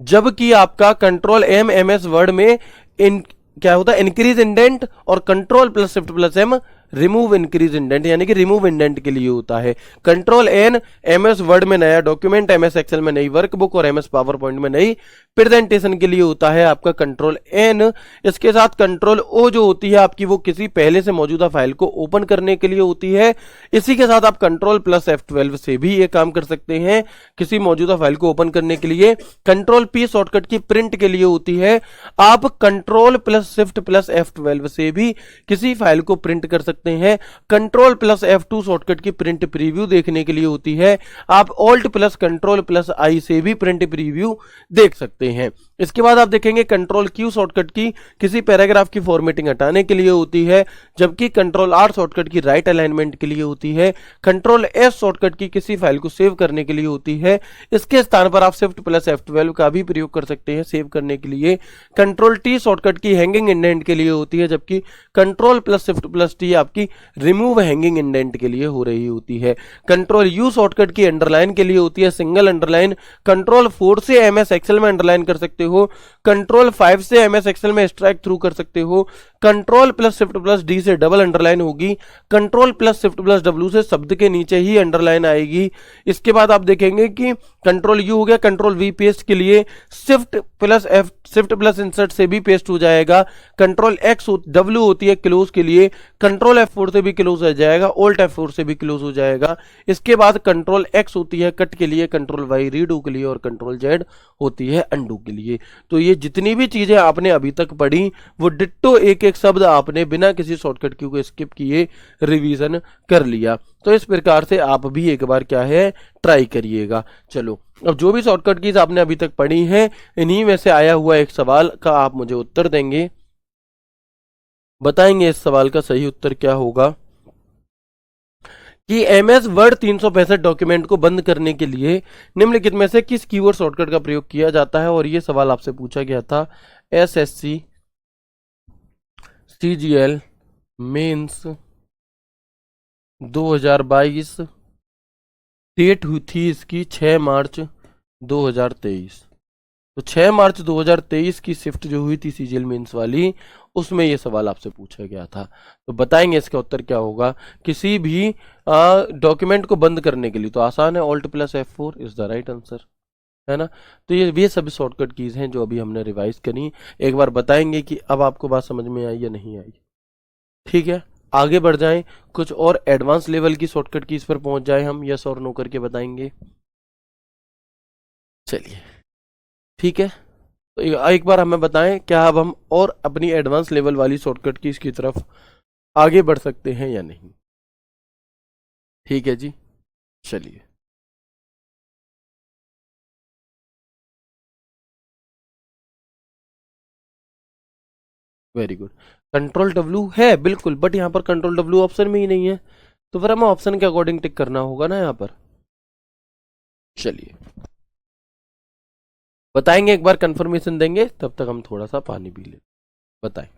जबकि आपका कंट्रोल एम एमएस वर्ड में क्या होता है, इंक्रीज इंडेंट, और control plus shift plus M remove increase indent यानी कि रिमूव इंडेंट के लिए होता है। कंट्रोल एन एमएस वर्ड में नया डॉक्यूमेंट, एमएस एक्सेल में नई वर्कबुक और एमएस पावर पॉइंट में नई प्रेजेंटेशन के लिए होता है आपका कंट्रोल एन। इसके साथ कंट्रोल ओ जो होती है आपकी वो किसी पहले से मौजूदा फाइल को ओपन करने के लिए होती है। इसी के साथ आप कंट्रोल प्लस F12 से भी ये काम कर सकते हैं किसी मौजूदा फाइल को ओपन करने के लिए। कंट्रोल पी शॉर्टकट की प्रिंट के लिए होती है। आप control plus shift plus F12 से भी किसी फाइल को प्रिंट कर सकते हैं। कंट्रोल प्लस F2 शॉर्टकट की प्रिंट प्रीव्यू देखने के लिए होती है। आप ऑल्ट प्लस कंट्रोल प्लस आई से भी प्रिंट प्रीव्यू देख सकते हैं। इसके बाद आप देखेंगे कंट्रोल क्यू शॉर्टकट की किसी पैराग्राफ की फॉर्मेटिंग हटाने के लिए होती है, जबकि कंट्रोल आर शॉर्टकट की राइट अलाइनमेंट के लिए होती है। कंट्रोल एस शॉर्टकट की किसी फाइल को सेव करने के लिए होती है। इसके स्थान पर आप शिफ्ट प्लस F12 का भी प्रयोग कर सकते हैं सेव करने के लिए। कंट्रोल टी शॉर्टकट की हैंगिंग इंडेंट के लिए होती है, जबकि control plus shift plus T आपकी रिमूव हैंगिंग इंडेंट के लिए हो रही होती है। कंट्रोल यू शॉर्टकट की अंडरलाइन के लिए होती है, सिंगल अंडरलाइन। कंट्रोल 4 से एमएस एक्सेल में अंडरलाइन कर सकते हो। कंट्रोल 5 से एमएस एक्सेल में स्ट्राइक थ्रू कर सकते हो। Control plus shift plus D से डबल अंडरलाइन होगी। Control plus shift plus W से शब्द के नीचे ही अंडरलाइन आएगी। इसके बाद आप देखेंगे कि कंट्रोल यू हो गया। कंट्रोल वी पेस्ट के लिए शिफ्ट प्लस इंसर्ट से भी पेस्ट हो जाएगा। कंट्रोल एक्स डब्ल्यू होती है क्लोज के लिए, कंट्रोल F4 से भी क्लोज हो जाएगा, ऑल्ट F4 से भी क्लोज हो जाएगा। इसके बाद कंट्रोल एक्स होती है कट के लिए, कंट्रोल वाई रीडू के लिए और कंट्रोल जेड होती है अंडू के लिए। तो ये जितनी भी चीजें आपने अभी तक पढ़ी वो डिट्टो एक एक शब्द आपने बिना किसी शॉर्टकट की को स्किप किए रिवीजन कर लिया। तो इस प्रकार से आप भी एक बार क्या है ट्राई करिएगा। चलो अब जो भी शॉर्टकट कीज आपने अभी तक पढ़ी हैं इन्हीं में से आया हुआ एक सवाल का आप मुझे उत्तर देंगे, बताएंगे इस सवाल का सही उत्तर क्या होगा कि एमएस वर्ड 365 डॉक्यूमेंट को बंद करने के लिए निम्नलिखित में से किस कीवर्ड शॉर्टकट का प्रयोग किया जाता है। और यह सवाल आपसे पूछा गया था एसएससी सीजीएल मेंस 2022, डेट हुई थी इसकी 6 मार्च 2023। तो 6 मार्च 2023 की शिफ्ट जो हुई थी सीजीएल मेंस वाली उसमें यह सवाल आपसे पूछा गया था। तो बताएंगे इसका उत्तर क्या होगा। किसी भी डॉक्यूमेंट को बंद करने के लिए तो आसान है, alt plus F4 is the right answer, है ना। तो ये सभी शॉर्टकट कीज हैं जो अभी हमने रिवाइज करी। एक बार बताएंगे कि अब आपको बात समझ में आई या नहीं आई। ठीक है, आगे बढ़ जाएं, कुछ और एडवांस लेवल की शॉर्टकट कीज पर पहुंच जाए हम, यस और नो करके बताएंगे। चलिए ठीक है, तो एक बार हमें बताएं क्या अब हम और अपनी एडवांस लेवल वाली शॉर्टकट कीज की तरफ आगे बढ़ सकते हैं या नहीं। ठीक है जी, चलिए वेरी गुड। कंट्रोल W है बिल्कुल, बट यहाँ पर कंट्रोल W ऑप्शन में ही नहीं है, तो फिर हमें ऑप्शन के अकॉर्डिंग टिक करना होगा ना यहाँ पर। चलिए बताएंगे, एक बार कंफर्मेशन देंगे, तब तक हम थोड़ा सा पानी पी लें। बताएं।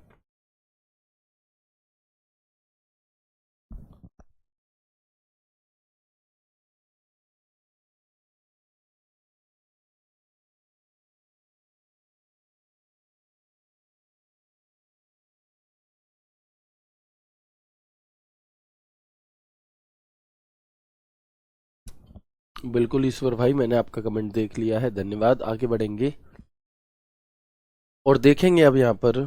बिल्कुल ईश्वर भाई, मैंने आपका कमेंट देख लिया है, धन्यवाद। आगे बढ़ेंगे और देखेंगे अब यहाँ पर।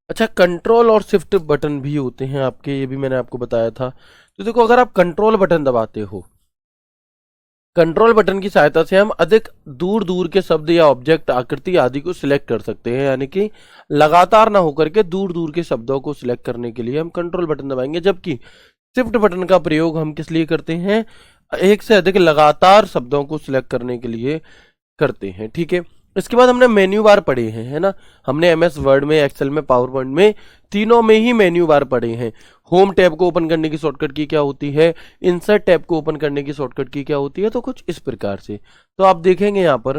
अच्छा, कंट्रोल और शिफ्ट बटन भी होते हैं आपके, ये भी मैंने आपको बताया था। तो देखो अगर आप कंट्रोल बटन दबाते हो कंट्रोल बटन की सहायता से हम अधिक दूर दूर के शब्द या ऑब्जेक्ट, आकृति आदि को सिलेक्ट कर सकते हैं, यानी कि लगातार ना होकर के दूर दूर के शब्दों को सिलेक्ट करने के लिए हम कंट्रोल बटन दबाएंगे, जबकि शिफ्ट बटन का प्रयोग हम किस लिए करते हैं, एक से अधिक लगातार शब्दों को सिलेक्ट करने के लिए करते हैं। ठीक है, इसके बाद हमने मेन्यू बार पढ़े हैं, है ना। हमने एमएस वर्ड में, एक्सेल में, पावर पॉइंट में, तीनों में ही मेन्यू बार पढ़े हैं। होम टैब को ओपन करने की शॉर्टकट की क्या होती है, इंसर्ट टैब को ओपन करने की शॉर्टकट की क्या होती है, तो कुछ इस प्रकार से। तो आप देखेंगे यहाँ पर,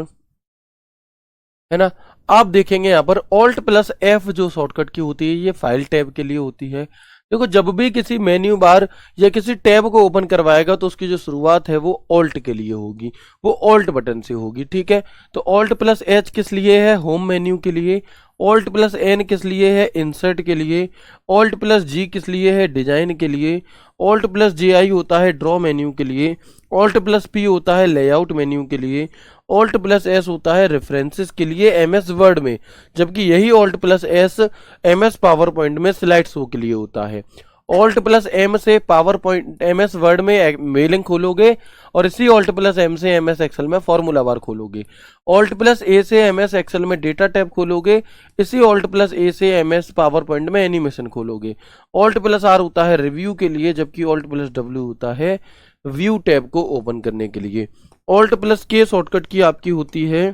है ना, आप देखेंगे यहाँ पर ऑल्ट प्लस एफ जो शॉर्टकट की होती है ये फाइल टैब के लिए होती है। देखो, जब भी किसी मेन्यू बार या किसी टैब को ओपन करवाएगा तो उसकी जो शुरुआत है वो ऑल्ट के लिए होगी, वो ऑल्ट बटन से होगी। ठीक है, तो ऑल्ट प्लस एच किस लिए है, होम मेन्यू के लिए। ऑल्ट प्लस एन किस लिए है, इंसर्ट के लिए। ऑल्ट प्लस जी किस लिए है, डिजाइन के लिए। ऑल्ट प्लस जे आई होता है ड्रॉ मेन्यू के लिए। ऑल्ट प्लस पी होता है लेआउट मेन्यू के लिए। ऑल्ट प्लस एस होता है रेफरेंसेस के लिए एमएस वर्ड में, जबकि यही alt plus S MS PowerPoint में स्लाइड शो के लिए होता है। ऑल्ट प्लस एम से पावर पॉइंट एमएस वर्ड में मेलिंग खोलोगे और इसी ऑल्ट प्लस एम से एमएस एक्सेल में फॉर्मूला बार खोलोगे। ऑल्ट प्लस ए से एमएस एक्सेल में डेटा टैब खोलोगे, इसी ऑल्ट प्लस ए से एमएस पावर पॉइंट में एनिमेशन खोलोगे। ऑल्ट प्लस आर होता है रिव्यू के लिए, जबकि ऑल्ट प्लस डब्ल्यू होता है व्यू टैब को ओपन करने के लिए। ऑल्ट प्लस के शॉर्टकट की आपकी होती है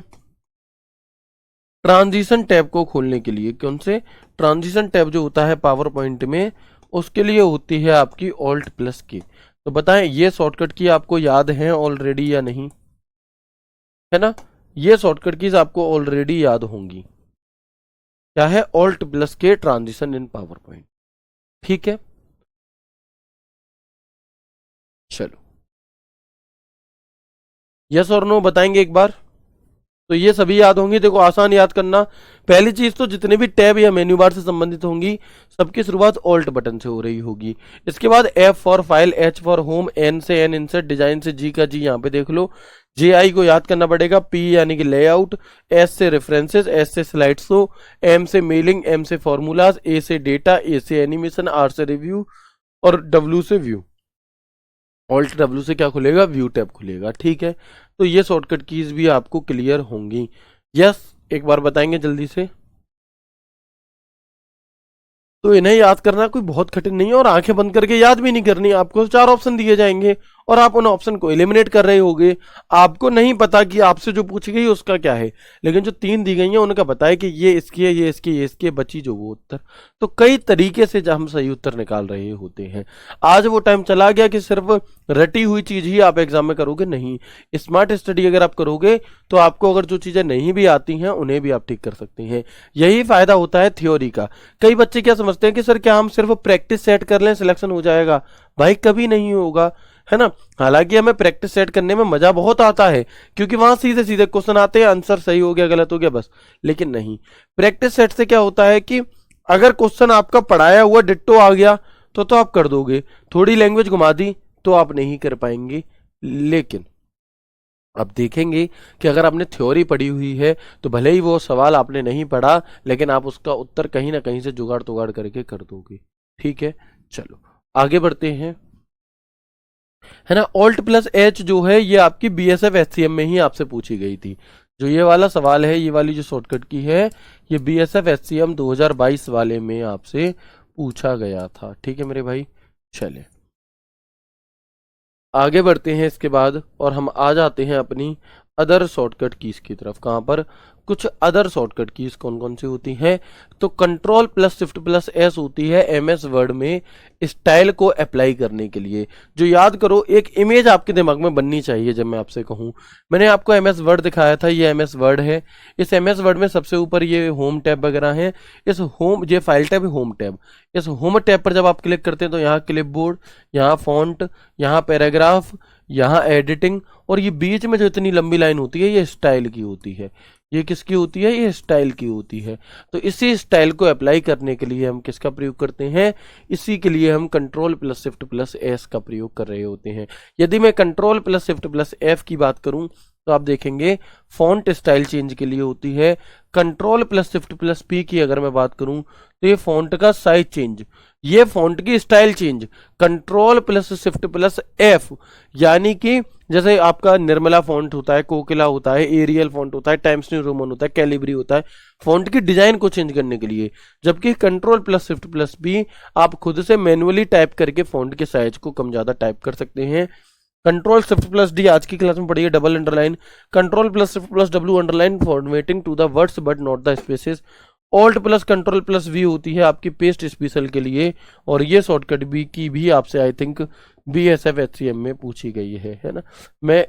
ट्रांजिशन टैब को खोलने के लिए। कौन से, ट्रांजिशन टैब जो होता है पावर पॉइंट में, उसके लिए होती है आपकी ऑल्ट प्लस के। तो बताएं ये शॉर्टकट की आपको याद है ऑलरेडी या नहीं, है ना। ये शॉर्टकट कीज आपको ऑलरेडी याद होंगी। क्या है, ऑल्ट प्लस के ट्रांजिशन इन पावर पॉइंट। ठीक है, चलो यस और नो बताएंगे एक बार, तो ये सभी याद होंगी। देखो, आसान याद करना, पहली चीज तो जितने भी टैब या मेन्यू बार से संबंधित होंगी सबकी शुरुआत ऑल्ट बटन से हो रही होगी। इसके बाद F for file, H for home, N से एन इंसर्ट, डिजाइन से जी का जी यहाँ पे देख लो, जे आई को याद करना पड़ेगा, पी यानी कि लेआउट, एस से रेफरेंसेस, एस से स्लाइड शो, एम से मेलिंग, एम से फॉर्मूलाज, ए से डेटा, ए से एनिमेशन, आर से रिव्यू और डब्ल्यू से व्यू। ऑल्ट डब्ल्यू से क्या खुलेगा, व्यू टैब खुलेगा। ठीक है, तो ये शॉर्टकट कीज भी आपको क्लियर होंगी। यस, एक बार बताएंगे जल्दी से। तो इन्हें याद करना कोई बहुत कठिन नहीं है और आंखें बंद करके याद भी नहीं करनी। आपको 4 ऑप्शन दिए जाएंगे और आप उन ऑप्शन को एलिमिनेट कर रहे होगे। आपको नहीं पता कि आपसे जो पूछी गई उसका क्या है, लेकिन जो 3 दी गई हैं उनका पता है कि ये इसकी है, ये इसकी, ये इसकी, बची जो वो उत्तर। तो कई तरीके से हम सही उत्तर निकाल रहे होते हैं। आज वो टाइम चला गया कि सिर्फ रटी हुई चीज ही आप एग्जाम में करोगे, नहीं। स्मार्ट स्टडी अगर आप करोगे तो आपको अगर जो चीजें नहीं भी आती हैं उन्हें भी आप ठीक कर सकते हैं। यही फायदा होता है थ्योरी का। कई बच्चे क्या समझते हैं कि सर क्या हम सिर्फ प्रैक्टिस सेट कर लें सिलेक्शन हो जाएगा। भाई कभी नहीं होगा, है ना। हालांकि हमें प्रैक्टिस सेट करने में मजा बहुत आता है क्योंकि वहां सीधे सीधे क्वेश्चन आते हैं, आंसर सही हो गया गलत हो गया बस। लेकिन नहीं, प्रैक्टिस सेट से क्या होता है कि अगर क्वेश्चन आपका पढ़ाया हुआ डिट्टो आ गया तो आप कर दोगे, थोड़ी लैंग्वेज घुमा दी तो आप नहीं कर पाएंगे। लेकिन अब देखेंगे कि अगर आपने थ्योरी पढ़ी हुई है तो भले ही वो सवाल आपने नहीं पढ़ा, लेकिन आप उसका उत्तर कहीं ना कहीं से जुगाड़ तुगाड़ करके कर दोगे। ठीक है, चलो आगे बढ़ते हैं, है ना। ऑल्ट प्लस एच जो है ये आपकी बीएसएफ एचसीएम में ही आपसे पूछी गई थी। जो ये वाला सवाल है, ये वाली जो शॉर्टकट की है, ये बीएसएफ एचसीएम 2022 वाले में आपसे पूछा गया था। ठीक है मेरे भाई, चले आगे बढ़ते हैं इसके बाद और हम आ जाते हैं अपनी अदर शॉर्टकट कीज की तरफ। कहां पर, कुछ अदर शॉर्टकट कीज कौन कौन सी होती हैं, तो control plus shift plus S होती है एमएस वर्ड में स्टाइल को अप्लाई करने के लिए। जो याद करो, एक इमेज आपके दिमाग में बननी चाहिए। जब मैं आपसे कहूं, मैंने आपको एमएस वर्ड दिखाया था, ये एमएस वर्ड है। इस एमएस वर्ड में सबसे ऊपर ये होम टैब वगैरह है। इस होम, ये फाइल टैब है, होम टैब। इस होम टैब पर जब आप क्लिक करते हैं तो यहाँ क्लिपबोर्ड, यहाँ फॉन्ट, यहाँ पैराग्राफ, यहाँ एडिटिंग, और ये बीच में जो इतनी लंबी लाइन होती है ये स्टाइल की होती है। ये किसकी होती है, ये स्टाइल की होती है। तो इसी स्टाइल को अप्लाई करने के लिए हम किसका प्रयोग करते हैं, इसी के लिए हम control plus shift plus S का प्रयोग कर रहे होते हैं। यदि मैं control plus shift plus F की बात करूं तो आप देखेंगे फॉन्ट स्टाइल चेंज के लिए होती है। Control plus shift plus P की अगर मैं बात करूं तो ये फॉन्ट का साइज चेंज, ये फॉन्ट की style change. Control plus shift plus F, यानी कि जैसे आपका निर्मला फॉन्ट होता है, कोकिला होता है, एरियल फॉन्ट होता है, टाइम्स न्यू रोमन होता है, कैलिब्री होता है, फॉन्ट की डिजाइन को चेंज करने के लिए। जबकि control plus shift plus B आप खुद से मैन्युअली टाइप करके फॉन्ट के साइज को कम ज्यादा टाइप कर सकते हैं। कंट्रोल शिफ्ट प्लस डी आज की क्लास में पढ़िए, double underline. Control plus shift plus W underline formatting to the words but not the spaces. Alt plus control plus V होती है आपकी पेस्ट स्पेशल के लिए, और ये शॉर्टकट बी की भी आपसे आई थिंक BSF HCM में पूछी गई है ना। मैं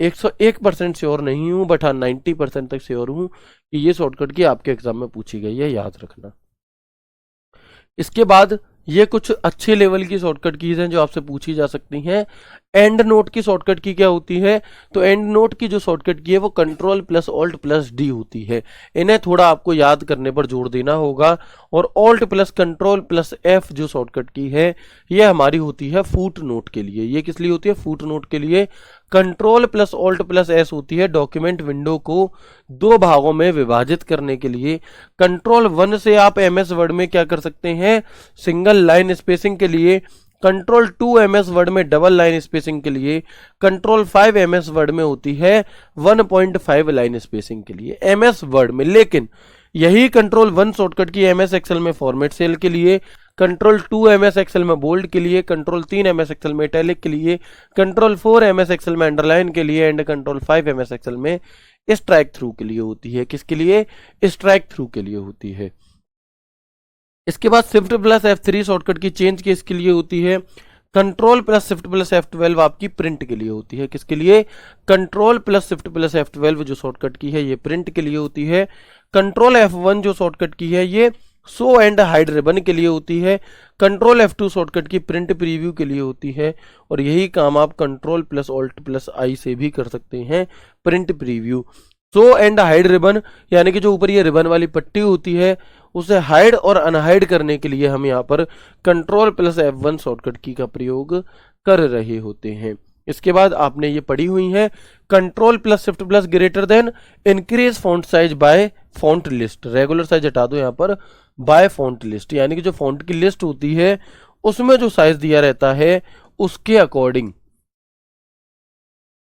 101% श्योर नहीं हूं, बट हाँ 90% तक श्योर हूं कि ये शॉर्टकट की आपके एग्जाम में पूछी गई है, याद रखना। इसके बाद ये कुछ अच्छे लेवल की शॉर्टकट कीज हैं जो आपसे पूछी जा सकती हैं। एंड नोट की शॉर्टकट की क्या होती है, तो एंड नोट की जो शॉर्टकट की है वो control plus alt plus D होती है। इन्हें थोड़ा आपको याद करने पर जोर देना होगा। और alt plus control plus F जो शॉर्टकट की है ये हमारी होती है फुट नोट के लिए। ये किस लिए होती है, फुट नोट के लिए। Control plus alt plus S होती है डॉक्यूमेंट विंडो को दो भागों में विभाजित करने के लिए। कंट्रोल 1 से आप MS वर्ड में क्या कर सकते हैं, सिंगल लाइन स्पेसिंग के लिए। कंट्रोल 2 MS वर्ड में डबल लाइन स्पेसिंग के लिए। कंट्रोल 5 MS वर्ड में होती है 1.5 लाइन स्पेसिंग के लिए MS वर्ड में। लेकिन यही कंट्रोल 1 शॉर्टकट की MS एक्सेल में फॉर्मेट सेल के लिए, कंट्रोल 2 MS एक्सेल में बोल्ड के लिए, कंट्रोल 3 MS एक्सेल में इटैलिक के लिए, कंट्रोल 4 MS एक्सेल में अंडरलाइन के लिए, एंड कंट्रोल 5 MS एक्सेल में स्ट्राइक थ्रू के लिए होती है। किसके लिए, स्ट्राइक थ्रू के लिए होती है। इसके बाद शिफ्ट प्लस F3 शॉर्टकट की चेंज किसके लिए होती है, control plus shift plus F12 आपकी प्रिंट के लिए होती है। किसके लिए, control plus shift plus F12 जो शॉर्टकट की है ये प्रिंट के लिए होती है। कंट्रोल F1 जो शॉर्टकट की है ये शो एंड हाइड रिबन के लिए होती है। कंट्रोल F2 शॉर्टकट की प्रिंट प्रीव्यू के लिए होती है। और यही काम आप कंट्रोल प्लस ऑल्ट प्लस आई से भी कर सकते हैं, print preview. Show and hide ribbon यानी कि जो ऊपर ये रिबन वाली पट्टी होती है उसे हाइड और अनहाइड करने के लिए हम यहाँ पर कंट्रोल प्लस F1 शॉर्टकट की का प्रयोग कर रहे होते हैं। इसके बाद आपने ये पढ़ी हुई है control plus shift plus greater than increase font size by font list. Regular size हटा दो यहाँ पर, बाय फॉन्ट लिस्ट यानी कि जो फॉन्ट की लिस्ट होती है उसमें जो साइज दिया रहता है उसके अकॉर्डिंग,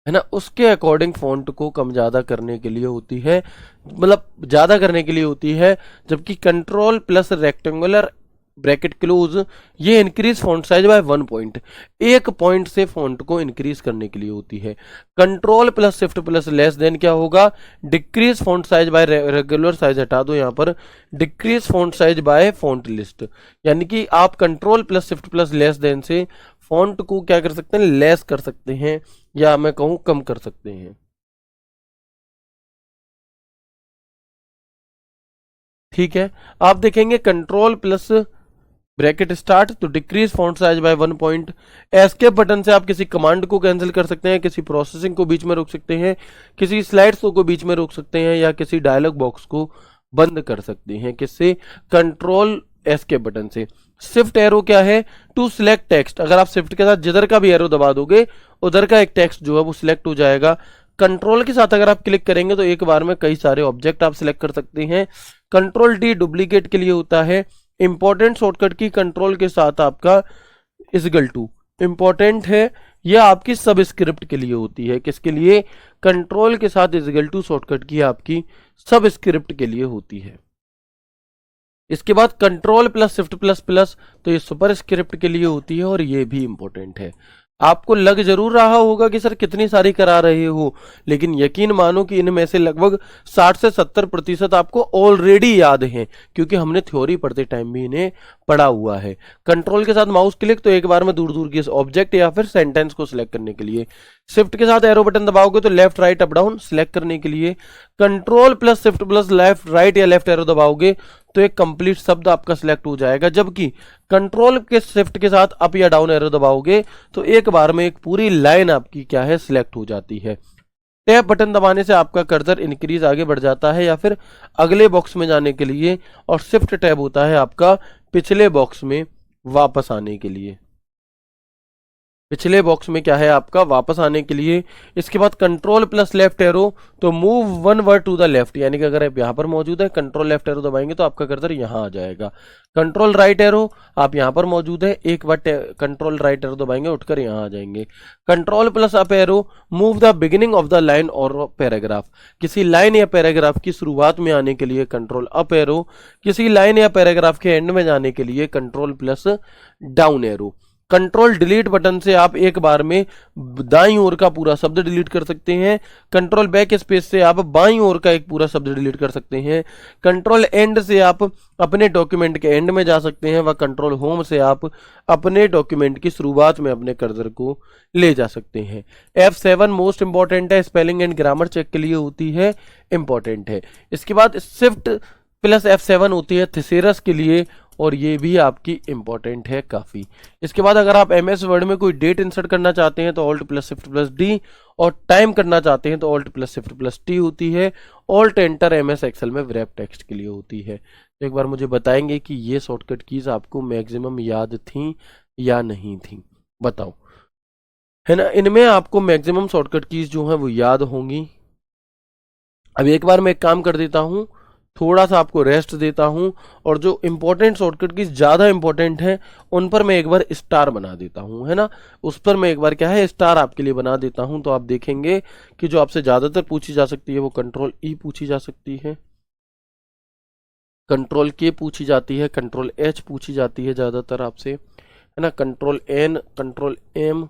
है ना, उसके अकॉर्डिंग फॉन्ट को कम ज्यादा करने के लिए होती है, मतलब ज्यादा करने के लिए होती है। जबकि control plus rectangular bracket close ये increase font size by 1 point, 1 point से फॉन्ट को इंक्रीज करने के लिए होती है। Control plus shift plus less than क्या होगा, decrease font size by regular size हटा दो यहाँ पर, decrease font size by font list. यानी कि आप control plus shift plus less than से फॉन्ट को क्या कर सकते हैं, लेस कर सकते हैं, या मैं कहूं कम कर सकते हैं। ठीक है, आप देखेंगे कंट्रोल प्लस ब्रैकेट स्टार्ट तो decrease font size by 1 point. Escape button से आप किसी कमांड को कैंसिल कर सकते हैं, किसी प्रोसेसिंग को बीच में रोक सकते हैं, किसी स्लाइड्स को बीच में रोक सकते हैं, या किसी डायलॉग बॉक्स को बंद कर सकते हैं। किससे, कंट्रोल एस्केप बटन से। शिफ्ट एरो क्या है, टू सिलेक्ट टेक्स्ट। अगर आप शिफ्ट के साथ जिधर का भी एरो दबा दोगे उधर का एक टेक्स्ट जो है वो सिलेक्ट हो जाएगा। कंट्रोल के साथ अगर आप क्लिक करेंगे तो एक बार में कई सारे ऑब्जेक्ट आप सिलेक्ट कर सकते हैं। कंट्रोल डी डुप्लीकेट के लिए होता है। इंपॉर्टेंट शॉर्टकट की कंट्रोल के साथ आपका इक्वल टू इंपॉर्टेंट है, यह आपकी सब स्क्रिप्ट के लिए होती है। किसके लिए, कंट्रोल के साथ इक्वल टू शॉर्टकट की आपकी सब स्क्रिप्ट के लिए होती है। इसके बाद control plus shift plus plus तो ये सुपर स्क्रिप्ट के लिए होती है, और ये भी इंपॉर्टेंट है। आपको लग जरूर रहा होगा कि सर कितनी सारी करा रहे हो, लेकिन यकीन मानो कि इनमें से लगभग 60 से 70% आपको ऑलरेडी याद हैं, क्योंकि हमने थ्योरी पढ़ते टाइम भी इन्हें पढ़ा हुआ है। कंट्रोल के साथ माउस क्लिक तो एक बार में दूर दूर के ऑब्जेक्ट या फिर सेंटेंस को सिलेक्ट करने के लिए। शिफ्ट के साथ एरो बटन दबाओगे तो left right up down select करने के लिए। Control plus shift plus left right या लेफ्ट एरो दबाओगे तो एक कंप्लीट शब्द आपका सिलेक्ट हो जाएगा। जबकि कंट्रोल के शिफ्ट के साथ अप या डाउन एरो दबाओगे तो एक बार में एक पूरी लाइन आपकी क्या है, सिलेक्ट हो जाती है। टैब बटन दबाने से आपका कर्सर इंक्रीज आगे बढ़ जाता है या फिर अगले बॉक्स में जाने के लिए, और शिफ्ट टैब होता है आपका पिछले बॉक्स में वापस आने के लिए। पिछले बॉक्स में क्या है आपका वापस आने के लिए। इसके बाद कंट्रोल प्लस लेफ्ट एरो, तो move one word to the left, यानी कि अगर आप यहाँ पर मौजूद है कंट्रोल लेफ्ट एरो दबाएंगे तो आपका कर्सर यहाँ आ जाएगा। कंट्रोल राइट एरो, आप यहाँ पर मौजूद है, एक बार कंट्रोल राइट एरो दबाएंगे उठकर यहाँ आ जाएंगे। Control plus up arrow, move the beginning of the line और पैराग्राफ, किसी लाइन या पैराग्राफ की शुरुआत में आने के लिए कंट्रोल अप एरो, किसी लाइन या पैराग्राफ के एंड में जाने के लिए control plus down arrow. Control delete button से आप एक बार में दाईं ओर का पूरा शब्द डिलीट कर सकते हैं। कंट्रोल बैक स्पेस से आप बाईं ओर का एक पूरा शब्द डिलीट कर सकते हैं। कंट्रोल एंड से आप अपने डॉक्यूमेंट के एंड में जा सकते हैं, व कंट्रोल होम से आप अपने डॉक्यूमेंट की शुरुआत में अपने कर्सर को ले जा सकते हैं। F7 मोस्ट इंपॉर्टेंट है, स्पेलिंग एंड ग्रामर चेक के लिए होती है, इंपॉर्टेंट है। इसके बाद शिफ्ट प्लस F7 होती है थिसेरस के लिए, और ये भी आपकी इंपॉर्टेंट है काफी। इसके बाद अगर आप MS वर्ड में कोई डेट इंसर्ट करना चाहते हैं तो alt plus shift plus D, और टाइम करना चाहते हैं तो alt plus shift plus T होती है। ऑल्ट एंटर MS एक्सेल में व्रैप टेक्स्ट के लिए होती है। तो एक बार मुझे बताएंगे कि ये शॉर्टकट कीज आपको मैक्सिमम याद थी या नहीं थी, बताओ, है ना। इनमें आपको मैक्सिमम शॉर्टकट कीज जो है वो याद होंगी। अब एक बार मैं एक काम कर देता हूं, थोड़ा सा आपको रेस्ट देता हूं, और जो इंपॉर्टेंट शॉर्टकट की ज्यादा इंपॉर्टेंट है उन पर मैं एक बार स्टार बना देता हूं, है ना। उस पर मैं एक बार क्या है स्टार आपके लिए बना देता हूं, तो आप देखेंगे कि जो आपसे ज्यादातर पूछी जा सकती है वो कंट्रोल ई पूछी जा सकती है, कंट्रोल के पूछी जाती है, कंट्रोल एच पूछी जाती है ज्यादातर आपसे, है ना। कंट्रोल एन, कंट्रोल एम,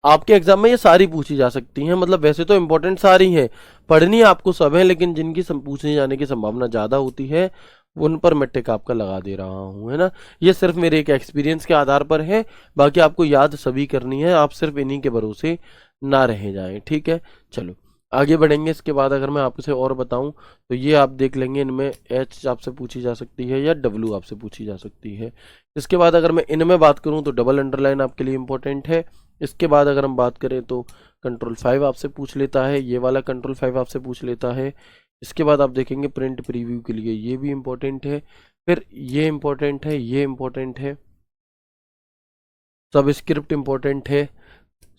आपके एग्जाम में ये सारी पूछी जा सकती हैं। मतलब वैसे तो इंपॉर्टेंट सारी हैं, पढ़नी आपको सब है, लेकिन जिनकी पूछने जाने की संभावना ज़्यादा होती है उन पर मैं टिक आपका लगा दे रहा हूँ, है ना। ये सिर्फ मेरे एक एक्सपीरियंस के आधार पर है, बाकी आपको याद सभी करनी है, आप सिर्फ इन्हीं के भरोसे ना रह जाएं, ठीक है। चलो आगे बढ़ेंगे। इसके बाद अगर मैं आपसे और बताऊं तो ये आप देख लेंगे, इनमें एच आपसे पूछी जा सकती है या डब्ल्यू आपसे पूछी जा सकती है। इसके बाद अगर मैं इनमें बात करूं तो डबल अंडरलाइन आपके लिए इंपॉर्टेंट है। इसके बाद अगर हम बात करें तो कंट्रोल 5 आपसे पूछ लेता है, ये वाला कंट्रोल 5 आपसे पूछ लेता है। इसके बाद आप देखेंगे प्रिंट प्रीव्यू के लिए ये भी इंपॉर्टेंट है, फिर ये इंपॉर्टेंट है, ये इंपॉर्टेंट है, सब स्क्रिप्ट इंपॉर्टेंट है,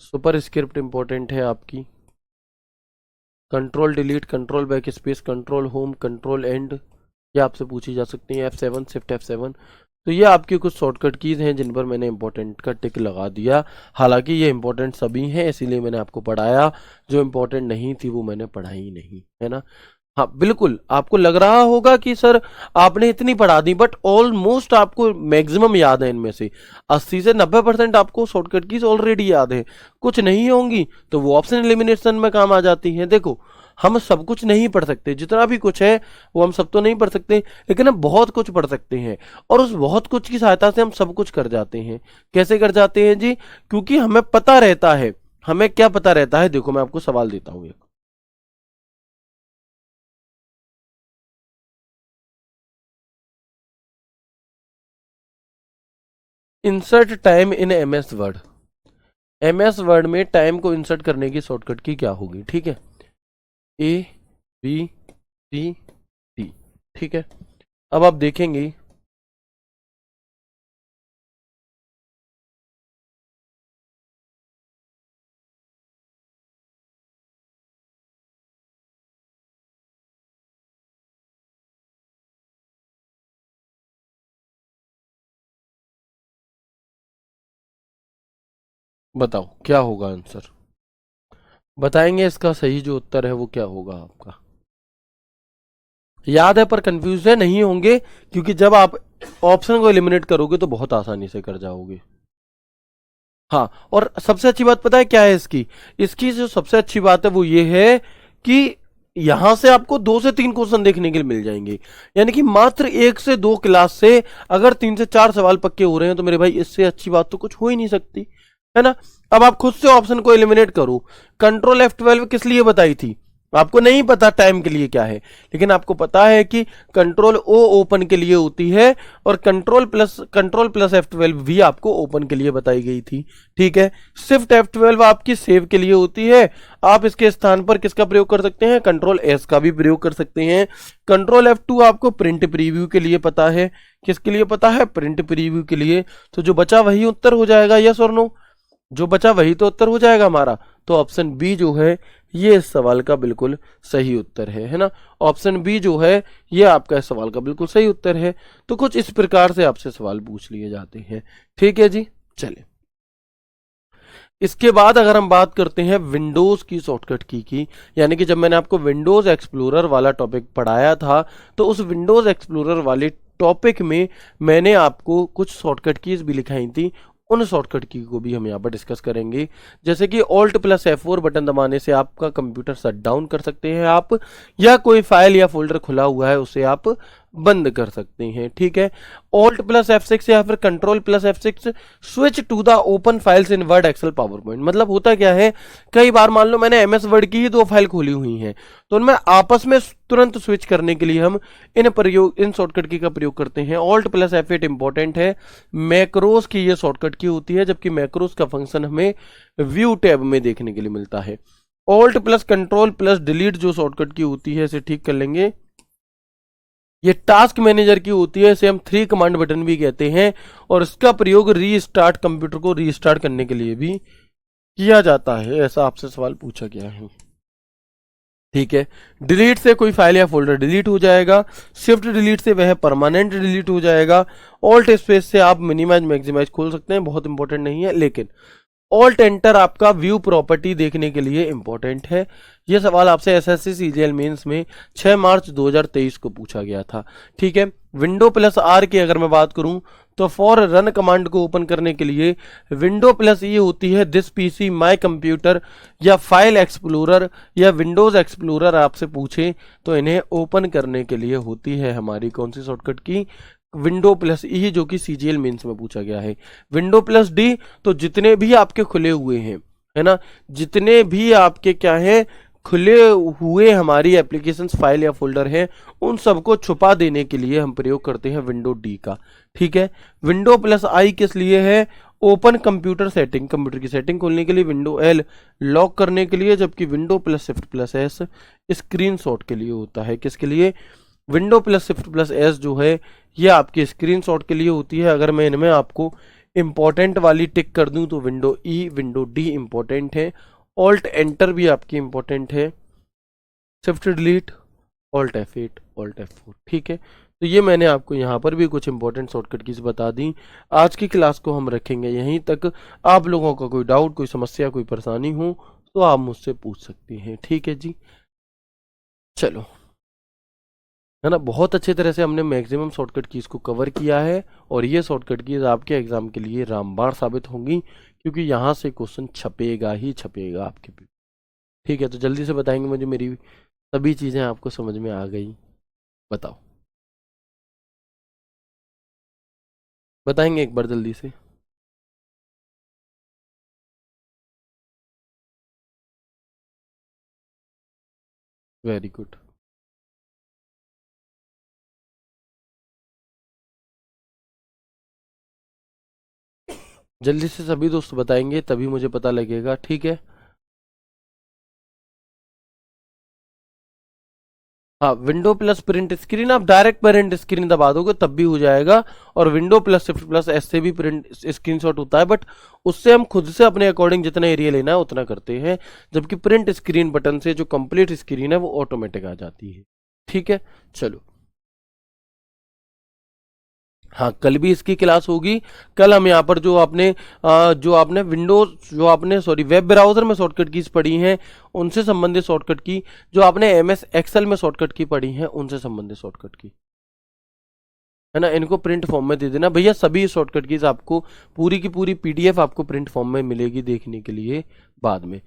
सुपर स्क्रिप्ट इंपॉर्टेंट है आपकी, control delete, control back space, control home, control and, ये आपसे पूछी जा सकती है। F7 शिफ्ट F7, तो ये आपकी कुछ शॉर्टकट कीज हैं जिन पर मैंने इंपॉर्टेंट का टिक लगा दिया। हालांकि ये इंपॉर्टेंट सभी हैं, इसीलिए मैंने आपको पढ़ाया, जो इंपॉर्टेंट नहीं थी वो मैंने पढ़ाई नहीं, है ना। हाँ बिल्कुल, आपको लग रहा होगा कि सर आपने इतनी पढ़ा दी, बट ऑलमोस्ट आपको मैक्सिमम याद है। इनमें से 80 से 90% आपको शॉर्टकट कीज ऑलरेडी याद है। कुछ नहीं होंगी तो वो ऑप्शन एलिमिनेशन में काम आ जाती हैं। देखो हम सब कुछ नहीं पढ़ सकते, जितना भी कुछ है वो हम सब तो नहीं पढ़ सकते, लेकिन हम बहुत कुछ पढ़ सकते हैं, और उस बहुत कुछ की सहायता से हम सब कुछ कर जाते हैं। कैसे कर जाते हैं जी? क्योंकि हमें पता रहता है। हमें क्या पता रहता है? देखो मैं आपको सवाल देता हूं एक, insert time in MS word. MS word में टाइम को इंसर्ट करने की शॉर्टकट की क्या होगी? ठीक है, A B C D, ठीक है। अब आप देखेंगे बताओ क्या होगा आंसर? बताएंगे इसका सही जो उत्तर है वो क्या होगा आपका? याद है पर कंफ्यूज है नहीं होंगे, क्योंकि जब आप ऑप्शन को एलिमिनेट करोगे तो बहुत आसानी से कर जाओगे। हाँ, और सबसे अच्छी बात पता है क्या है इसकी? इसकी जो सबसे अच्छी बात है वो ये है कि यहां से आपको 2 से 3 क्वेश्चन देखने के लिए मिल जाएंगे, यानी कि मात्र 1 से 2 क्लास से अगर 3 से 4 सवाल पक्के हो रहे हैं तो मेरे भाई इससे अच्छी बात तो कुछ हो ही नहीं सकती, है ना। अब आप खुद से ऑप्शन को एलिमिनेट करो। कंट्रोल F12 किस लिए बताई थी? आपको नहीं पता टाइम के लिए क्या है, लेकिन आपको पता है कि कंट्रोल O ओपन के लिए होती है, और कंट्रोल प्लस F12 भी आपको ओपन के लिए बताई गई थी, ठीक है। शिफ्ट F12 आपकी सेव के लिए होती है। आप इसके स्थान पर किसका प्रयोग कर सकते हैं? कंट्रोल S का भी प्रयोग कर सकते हैं। कंट्रोल F2 आपको प्रिंट प्रीव्यू के लिए पता है। किसके लिए पता है? प्रिंट प्रीव्यू के लिए। तो जो बचा वही उत्तर हो जाएगा, यस और नो? जो बचा वही तो उत्तर हो जाएगा हमारा। तो ऑप्शन बी जो है ये इस सवाल का बिल्कुल सही उत्तर है ना। ऑप्शन बी जो है ये आपका इस सवाल का बिल्कुल सही उत्तर है। तो कुछ इस प्रकार से आपसे सवाल पूछ लिए जाते हैं। ठीक है जी, चलिए इसके बाद अगर हम बात करते हैं विंडोज की शॉर्टकट की, यानी कि जब मैंने आपको विंडोज एक्सप्लोरर वाला टॉपिक पढ़ाया था तो उस विंडोज एक्सप्लोरर वाले टॉपिक में मैंने आपको कुछ शॉर्टकट कीज भी लिखाई थी। उन शॉर्टकट की को भी हम यहाँ पर डिस्कस करेंगे। जैसे कि ऑल्ट प्लस F4 बटन दबाने से आपका कंप्यूटर शट डाउन कर सकते हैं आप, या कोई फाइल या फोल्डर खुला हुआ है उसे आप बंद कर सकते हैं। ठीक है, ऑल्ट प्लस F6 या फिर control plus F6 switch to the open files in Word Excel PowerPoint. मतलब होता क्या है, कई बार मान लो मैंने MS वर्ड की ही 2 फाइल खोली हुई हैं, तो उनमें आपस में तुरंत स्विच करने के लिए हम इन शॉर्टकट की का प्रयोग करते हैं। ऑल्ट प्लस F8 इंपॉर्टेंट है। मैक्रोस की ये शॉर्टकट की होती है, जबकि मैक्रोस का फंक्शन हमें व्यू टैब में देखने के लिए मिलता है। Alt plus control plus delete जो शॉर्टकट की होती है इसे ठीक कर लेंगे। ये टास्क मैनेजर की होती है, इसे हम 3 कमांड बटन भी कहते हैं, और इसका प्रयोग रीस्टार्ट कंप्यूटर को रीस्टार्ट करने के लिए भी किया जाता है। ऐसा आपसे सवाल पूछा गया है। ठीक है, डिलीट से कोई फाइल या फोल्डर डिलीट हो जाएगा। शिफ्ट डिलीट से वह परमानेंट डिलीट हो जाएगा। ऑल्ट स्पेस से आप मिनिमाइज मैक्सिमाइज खोल सकते हैं, बहुत इंपॉर्टेंट नहीं है। लेकिन ऑल्ट एंटर आपका व्यू प्रॉपर्टी देखने के लिए इंपॉर्टेंट है। यह सवाल आपसे एसएससी सीजीएल मेंस में 6 मार्च 2023 को पूछा गया था। ठीक है, विंडो प्लस आर की अगर मैं बात करूं तो फॉर रन कमांड को ओपन करने के लिए विंडो प्लस ई होती है दिस पीसी माय कंप्यूटर, या फाइल एक्सप्लोरर या विंडोज एक्सप्लोरर आपसे पूछे तो इन्हें ओपन करने के लिए होती है हमारी कौन सी शॉर्टकट की, विंडो प्लस ई, जो कि सीजीएल मेंस में पूछा गया है। विंडो प्लस डी तो जितने भी आपके खुले हुए हैं, है ना, जितने भी आपके क्या है खुले हुए हमारी एप्लीकेशंस फाइल या फोल्डर है, उन सबको छुपा देने के लिए हम प्रयोग करते हैं विंडो डी का। ठीक है, विंडो प्लस आई किस लिए है, ओपन कंप्यूटर सेटिंग, कंप्यूटर की सेटिंग खोलने के लिए। विंडो एल लॉक करने के लिए, जबकि window plus shift plus S screenshot के लिए होता है। किसके लिए, window plus shift plus S जो है ये आपके स्क्रीनशॉट के लिए होती है। अगर मैं इनमें आपको इंपॉर्टेंट वाली टिक कर दूं तो विंडो ई विंडो डी इंपॉर्टेंट है। ऑल्ट एंटर भी आपकी इंपॉर्टेंट है। Shift delete, alt F8, alt F4। ठीक है, तो ये मैंने आपको यहाँ पर भी कुछ इंपॉर्टेंट शॉर्टकट कीज बता दी। आज की क्लास को हम रखेंगे यहीं तक। आप लोगों का कोई डाउट, कोई समस्या, कोई परेशानी हो तो आप मुझसे पूछ सकते हैं। ठीक है जी, चलो, है ना, बहुत अच्छे तरह से हमने मैक्सिमम शॉर्टकट कीज को कवर किया है, और ये शॉर्टकट कीज आपके एग्जाम के लिए रामबाण साबित होंगी, क्योंकि यहाँ से क्वेश्चन छपेगा ही छपेगा आपके पे। ठीक है, तो जल्दी से बताएंगे मुझे मेरी सभी चीज़ें आपको समझ में आ गई, बताओ, बताएंगे एक बार जल्दी से। वेरी गुड, जल्दी से सभी दोस्त बताएंगे तभी मुझे पता लगेगा। ठीक है, हाँ, विंडो प्लस प्रिंट स्क्रीन, आप डायरेक्ट प्रिंट स्क्रीन दबा दोगे तब भी हो जाएगा, और window plus shift plus S से भी प्रिंट स्क्रीनशॉट होता है, बट उससे हम खुद से अपने अकॉर्डिंग जितना एरिया लेना है उतना करते हैं, जबकि प्रिंट स्क्रीन बटन से जो कंप्लीट स्क्रीन है वो ऑटोमेटिक आ जाती है। ठीक है, चलो, हाँ, कल भी इसकी क्लास होगी। कल हम यहाँ पर जो आपने विंडोज, जो आपने सॉरी वेब ब्राउजर में शॉर्टकट कीज पढ़ी हैं उनसे संबंधित शॉर्टकट की, जो आपने MS एक्सेल में शॉर्टकट की पढ़ी हैं उनसे संबंधित शॉर्टकट की, है ना, इनको प्रिंट फॉर्म में दे देना भैया। सभी शॉर्टकट कीज आपको पूरी की पूरी PDF आपको प्रिंट फॉर्म में मिलेगी देखने के लिए बाद में।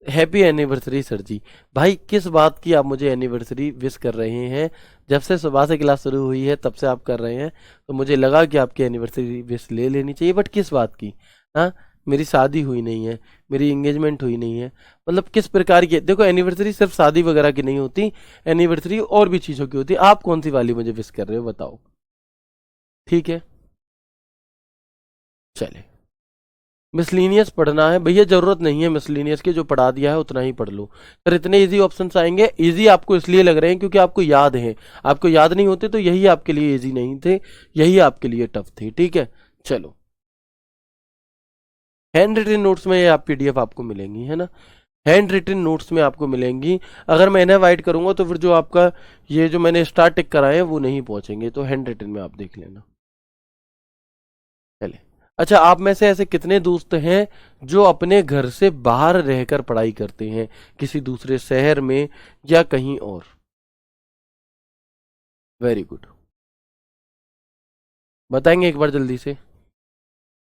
हैप्पी एनिवर्सरी सर जी। भाई किस बात की आप मुझे एनिवर्सरी विश कर रहे हैं, जब से सुबह से क्लास शुरू हुई है तब से आप कर रहे हैं, तो मुझे लगा कि आपकी एनिवर्सरी विश ले लेनी चाहिए, बट किस बात की, हाँ, मेरी शादी हुई नहीं है, मेरी एंगेजमेंट हुई नहीं है, मतलब किस प्रकार की, देखो एनिवर्सरी सिर्फ शादी वगैरह की नहीं होती, एनिवर्सरी और भी चीज़ों की होती है। आप कौन सी वाली मुझे विश कर रहे हो बताओ। ठीक है, चले, मिसलीनियस पढ़ना है भैया, जरूरत नहीं है मिसलीनियस की, जो पढ़ा दिया है उतना ही पढ़ लो। सर इतने इजी ऑप्शंस आएंगे, इजी आपको इसलिए लग रहे हैं क्योंकि आपको याद है, आपको याद नहीं होते तो यही आपके लिए इजी नहीं थे, यही आपके लिए टफ थे। ठीक है, चलो। हैंड रिटन नोट्स में ये आप पीडीएफ आपको मिलेंगी, है ना, हैंड रिटन नोट्स में आपको मिलेंगी। अगर मैं इन्हें वाइट करूंगा तो फिर जो आपका ये जो मैंने स्टार टिक कराए हैं वो नहीं पहुंचेंगे, तो हैंड रिटन में आप देख लेना। चले, अच्छा, आप में से ऐसे कितने दोस्त हैं जो अपने घर से बाहर रहकर पढ़ाई करते हैं, किसी दूसरे शहर में या कहीं और? वेरी गुड, बताएंगे एक बार जल्दी से।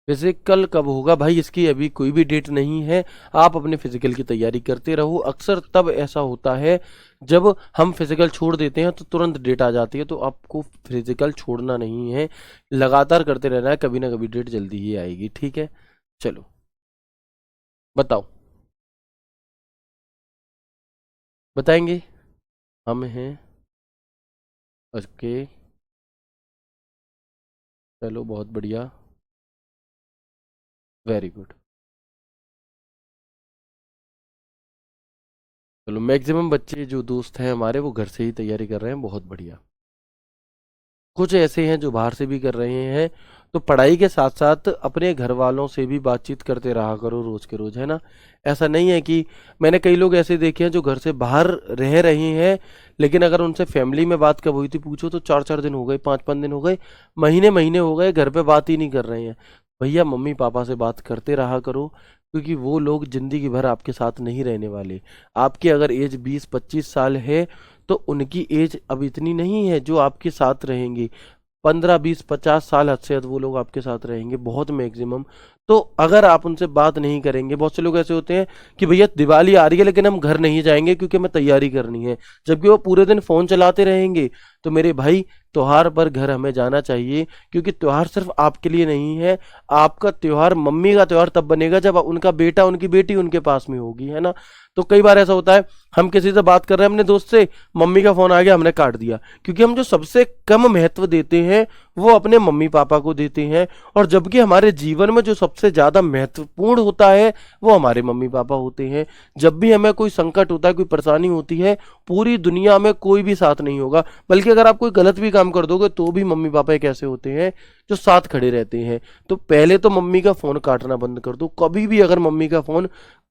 फिजिकल कब होगा भाई, इसकी अभी कोई भी डेट नहीं है। आप अपने फिजिकल की तैयारी करते रहो। अक्सर तब ऐसा होता है जब हम फिजिकल छोड़ देते हैं तो तुरंत डेट आ जाती है, तो आपको फिजिकल छोड़ना नहीं है, लगातार करते रहना है, कभी ना कभी डेट जल्दी ही आएगी, ठीक है। चलो बताओ, बताएंगे। हम हैं, ओके, चलो बहुत बढ़िया, वेरी गुड। चलो, मैक्सिमम बच्चे जो दोस्त हैं हमारे वो घर से ही तैयारी कर रहे हैं, बहुत बढ़िया। कुछ ऐसे हैं जो बाहर से भी कर रहे हैं। तो पढ़ाई के साथ साथ अपने घर वालों से भी बातचीत करते रहा करो रोज के रोज, है ना। ऐसा नहीं है कि, मैंने कई लोग ऐसे देखे हैं जो घर से बाहर रह रहे हैं, लेकिन अगर उनसे फैमिली में बात कब हुई थी पूछो तो 4-4 दिन हो गए, 5-5 दिन हो गए, महीने महीने हो गए, घर पे बात ही नहीं कर रहे हैं। भैया मम्मी पापा से बात करते रहा करो, क्योंकि वो लोग जिंदगी भर आपके साथ नहीं रहने वाले। आपकी अगर एज 20-25 साल है तो उनकी एज अब इतनी नहीं है जो आपके साथ रहेंगे। 15-20-50 साल हद से हद वो लोग आपके साथ रहेंगे, बहुत मैक्सिमम। तो अगर आप उनसे बात नहीं करेंगे, बहुत से लोग ऐसे होते हैं कि भैया दिवाली आ रही है लेकिन हम घर नहीं जाएंगे क्योंकि हमें तैयारी करनी है, जबकि वो पूरे दिन फोन चलाते रहेंगे। तो मेरे भाई, त्योहार पर घर हमें जाना चाहिए, क्योंकि त्योहार सिर्फ आपके लिए नहीं है। आपका त्योहार, मम्मी का त्योहार तब बनेगा जब उनका बेटा उनकी बेटी उनके पास में होगी, है ना। तो कई बार ऐसा होता है, हम किसी से बात कर रहे हैं अपने दोस्त से, मम्मी का फोन आ गया, हमने काट दिया, क्योंकि हम जो सबसे कम महत्व देते हैं वो अपने मम्मी पापा को देते हैं। और जबकि हमारे जीवन में जो सबसे ज्यादा महत्वपूर्ण होता है वो हमारे मम्मी पापा होते हैं। जब भी हमें कोई संकट होता है, कोई परेशानी होती है, पूरी दुनिया में कोई भी साथ नहीं होगा, बल्कि अगर आप कोई गलत भी काम कर दोगे तो भी मम्मी पापा एक ऐसे होते हैं जो साथ खड़े रहते हैं। तो पहले तो मम्मी का फोन काटना बंद कर दो। कभी भी अगर मम्मी का फोन,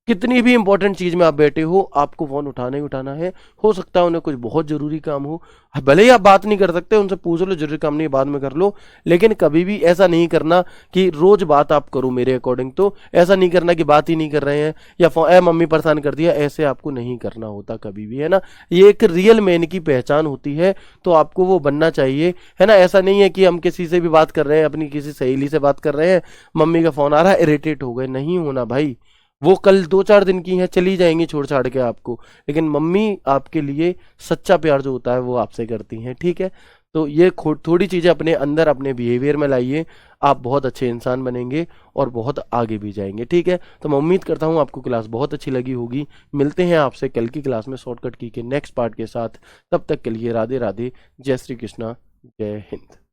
कितनी भी इंपॉर्टेंट चीज में आप बैठे हो, आपको फोन उठाना ही उठाना है। हो सकता है उन्हें कुछ बहुत जरूरी काम हो, भले ही आप बात नहीं कर सकते, उनसे पूछ लो, जरूरी काम नहीं बाद में कर लो, लेकिन कभी भी ऐसा नहीं करना कि रोज बात आप करो। मेरे अकॉर्डिंग तो ऐसा नहीं करना कि बात ही नहीं कर रहे हैं या मम्मी परेशान कर दिया, ऐसे आपको नहीं करना होता कभी भी, है ना। ये एक रियल मैन की पहचान होती है, तो आपको वो बनना चाहिए, है ना। ऐसा नहीं है कि हम किसी से भी बात कर रहे हैं, अपनी किसी सहेली से बात कर रहे हैं, मम्मी का फोन आ रहा है, इरिटेट हो गए, नहीं होना भाई। वो कल 2-4 दिन की हैं, चली जाएंगी छोड़ छाड़ के आपको, लेकिन मम्मी आपके लिए सच्चा प्यार जो होता है वो आपसे करती हैं, ठीक है। तो ये थोड़ी चीजें अपने अंदर, अपने बिहेवियर में लाइए, आप बहुत अच्छे इंसान बनेंगे और बहुत आगे भी जाएंगे, ठीक है। तो मैं उम्मीद करता हूँ आपको क्लास बहुत अच्छी लगी होगी। मिलते हैं आपसे कल की क्लास में शॉर्टकट की के नेक्स्ट पार्ट के साथ। तब तक के लिए राधे राधे, जय श्री कृष्णा, जय हिंद।